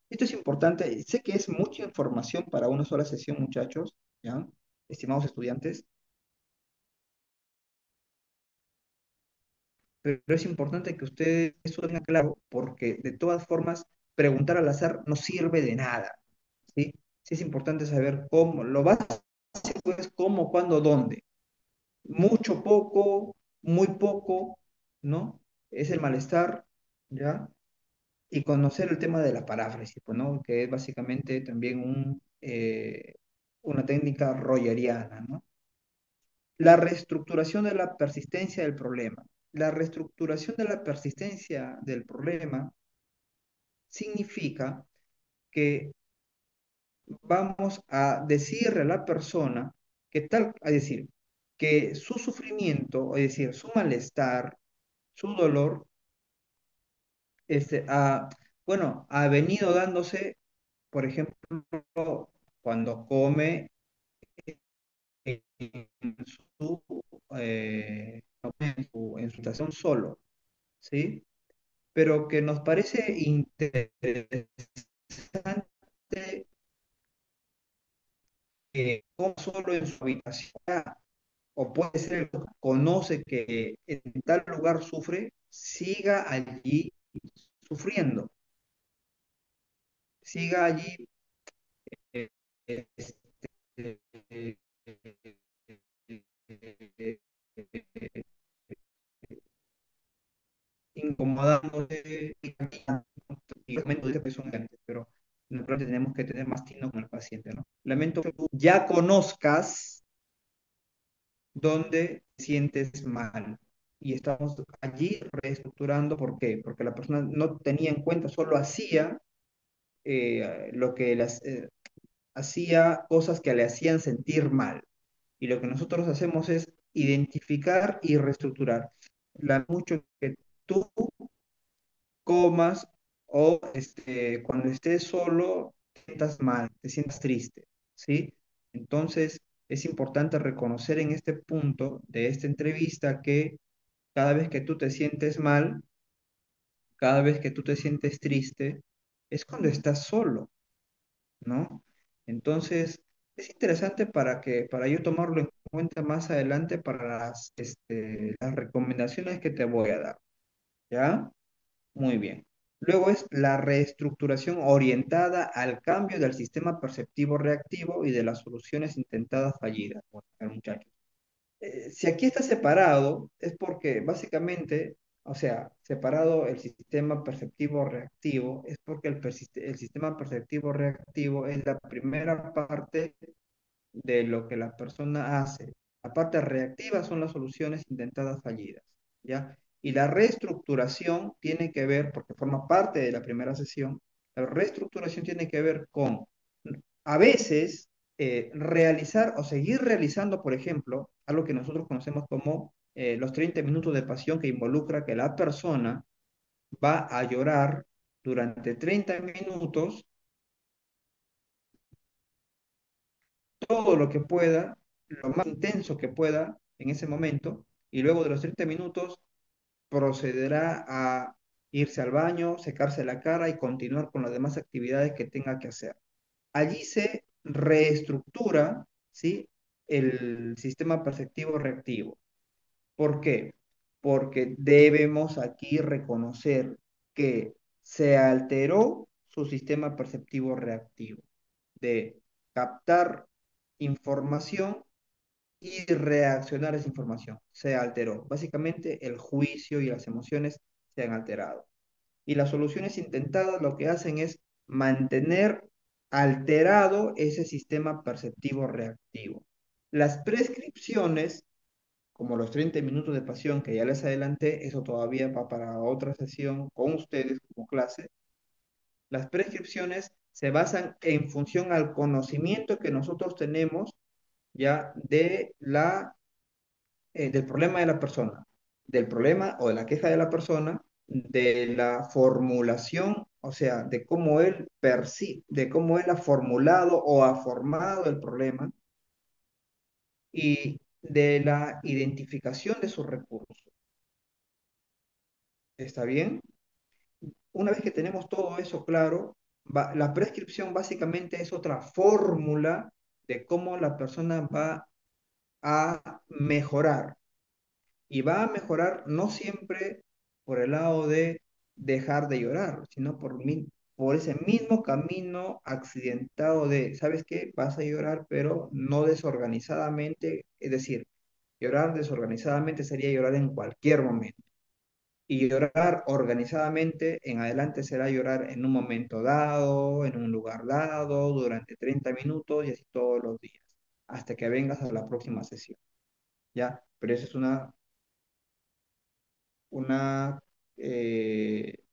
Esto es importante, sé que es mucha información para una sola sesión, muchachos, ¿ya? Estimados estudiantes, pero es importante que ustedes eso tengan claro porque de todas formas preguntar al azar no sirve de nada, ¿sí? Sí es importante saber cómo, lo básico es cómo, cuándo, dónde. Mucho, poco, muy poco, ¿no? Es el malestar, ¿ya? Y conocer el tema de la paráfrasis, pues, ¿no? Que es básicamente también una técnica rogeriana, ¿no? La reestructuración de la persistencia del problema. La reestructuración de la persistencia del problema significa que vamos a decirle a la persona que tal, es decir, que su sufrimiento, es decir, su malestar, su dolor, bueno, ha venido dándose, por ejemplo, cuando come en su, en su situación solo, ¿sí? Pero que nos parece interesante que como solo en su habitación, o puede ser, conoce que en tal lugar sufre, siga allí sufriendo, siga allí eh, este, eh, incomodándose y lamento dice que son grandes, pero naturalmente tenemos que tener más tino con el paciente, ¿no? Lamento que tú ya conozcas dónde te sientes mal. Y estamos allí reestructurando, ¿por qué? Porque la persona no tenía en cuenta, solo hacía lo que las, hacía cosas que le hacían sentir mal. Y lo que nosotros hacemos es identificar y reestructurar. La mucho que tú comas o cuando estés solo, te sientas mal, te sientas triste, ¿sí? Entonces, es importante reconocer en este punto de esta entrevista que cada vez que tú te sientes mal, cada vez que tú te sientes triste, es cuando estás solo, ¿no? Entonces, es interesante para yo tomarlo en cuenta más adelante para las recomendaciones que te voy a dar, ¿ya? Muy bien. Luego es la reestructuración orientada al cambio del sistema perceptivo reactivo y de las soluciones intentadas fallidas. Bueno, muchachos. Si aquí está separado, es porque básicamente, o sea, separado el sistema perceptivo reactivo, es porque el sistema perceptivo reactivo es la primera parte de lo que la persona hace. La parte reactiva son las soluciones intentadas fallidas, ¿ya? Y la reestructuración tiene que ver, porque forma parte de la primera sesión, la reestructuración tiene que ver con, a veces, realizar o seguir realizando, por ejemplo, algo que nosotros conocemos como los 30 minutos de pasión, que involucra que la persona va a llorar durante 30 minutos todo lo que pueda, lo más intenso que pueda en ese momento, y luego de los 30 minutos procederá a irse al baño, secarse la cara y continuar con las demás actividades que tenga que hacer. Allí se reestructura, ¿sí?, el sistema perceptivo reactivo. ¿Por qué? Porque debemos aquí reconocer que se alteró su sistema perceptivo reactivo de captar información y reaccionar a esa información. Se alteró. Básicamente el juicio y las emociones se han alterado. Y las soluciones intentadas lo que hacen es mantener alterado ese sistema perceptivo reactivo. Las prescripciones, como los 30 minutos de pasión que ya les adelanté, eso todavía va para otra sesión con ustedes como clase. Las prescripciones se basan en función al conocimiento que nosotros tenemos ya del problema de la persona, del problema o de la queja de la persona, de la formulación, o sea, de cómo él percibe, de cómo él ha formulado o ha formado el problema, y de la identificación de sus recursos. ¿Está bien? Una vez que tenemos todo eso claro, la prescripción básicamente es otra fórmula de cómo la persona va a mejorar. Y va a mejorar no siempre por el lado de dejar de llorar, sino por ese mismo camino accidentado de, ¿sabes qué? Vas a llorar, pero no desorganizadamente. Es decir, llorar desorganizadamente sería llorar en cualquier momento. Y llorar organizadamente en adelante será llorar en un momento dado, en un lugar dado, durante 30 minutos y así todos los días, hasta que vengas a la próxima sesión. ¿Ya? Pero esa es una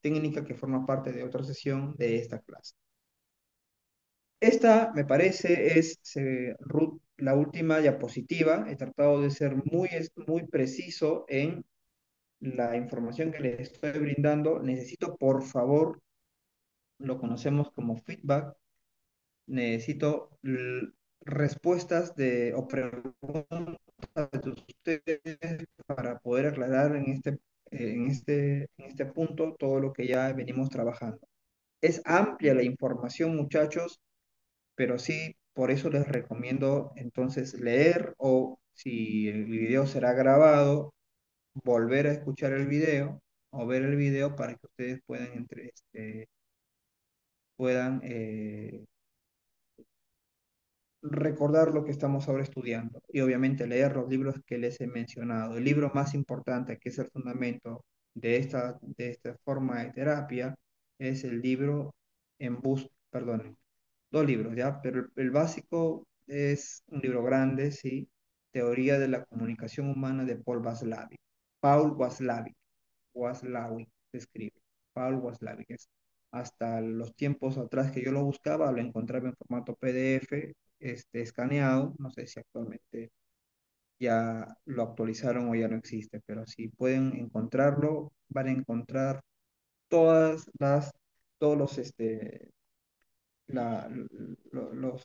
técnica que forma parte de otra sesión de esta clase. Esta, me parece, es, Ruth, la última diapositiva. He tratado de ser muy preciso en la información que les estoy brindando. Necesito, por favor, lo conocemos como feedback. Necesito respuestas o preguntas de ustedes para poder aclarar en este punto todo lo que ya venimos trabajando. Es amplia la información, muchachos, pero sí, por eso les recomiendo entonces leer o si el video será grabado, volver a escuchar el video o ver el video para que ustedes puedan recordar lo que estamos ahora estudiando y obviamente leer los libros que les he mencionado. El libro más importante, que es el fundamento de esta forma de terapia, es el libro perdón, dos libros, ¿ya? Pero el básico es un libro grande, ¿sí? Teoría de la comunicación humana de Paul Watzlawick. Paul Watzlawick, Watzlawick se escribe. Paul Watzlawick. Hasta los tiempos atrás que yo lo buscaba, lo encontraba en formato PDF, escaneado. No sé si actualmente ya lo actualizaron o ya no existe, pero si pueden encontrarlo, van a encontrar todas las, todos los,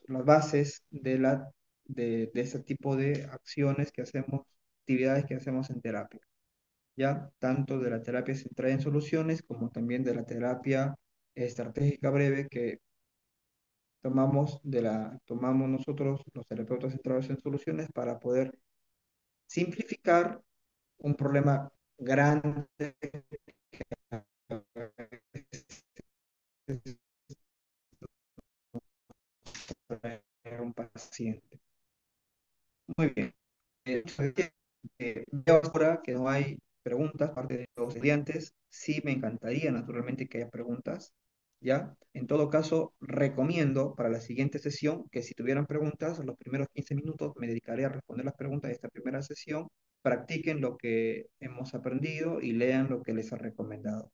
las bases de ese tipo de acciones que hacemos, actividades que hacemos en terapia, ¿ya? Tanto de la terapia centrada en soluciones como también de la terapia estratégica breve que tomamos nosotros, los terapeutas centrados en soluciones, para poder simplificar un problema grande para un paciente. Muy bien. Veo ahora que no hay preguntas parte de los estudiantes. Sí, me encantaría naturalmente que haya preguntas, ¿ya? En todo caso, recomiendo para la siguiente sesión que si tuvieran preguntas, los primeros 15 minutos me dedicaré a responder las preguntas de esta primera sesión. Practiquen lo que hemos aprendido y lean lo que les ha recomendado.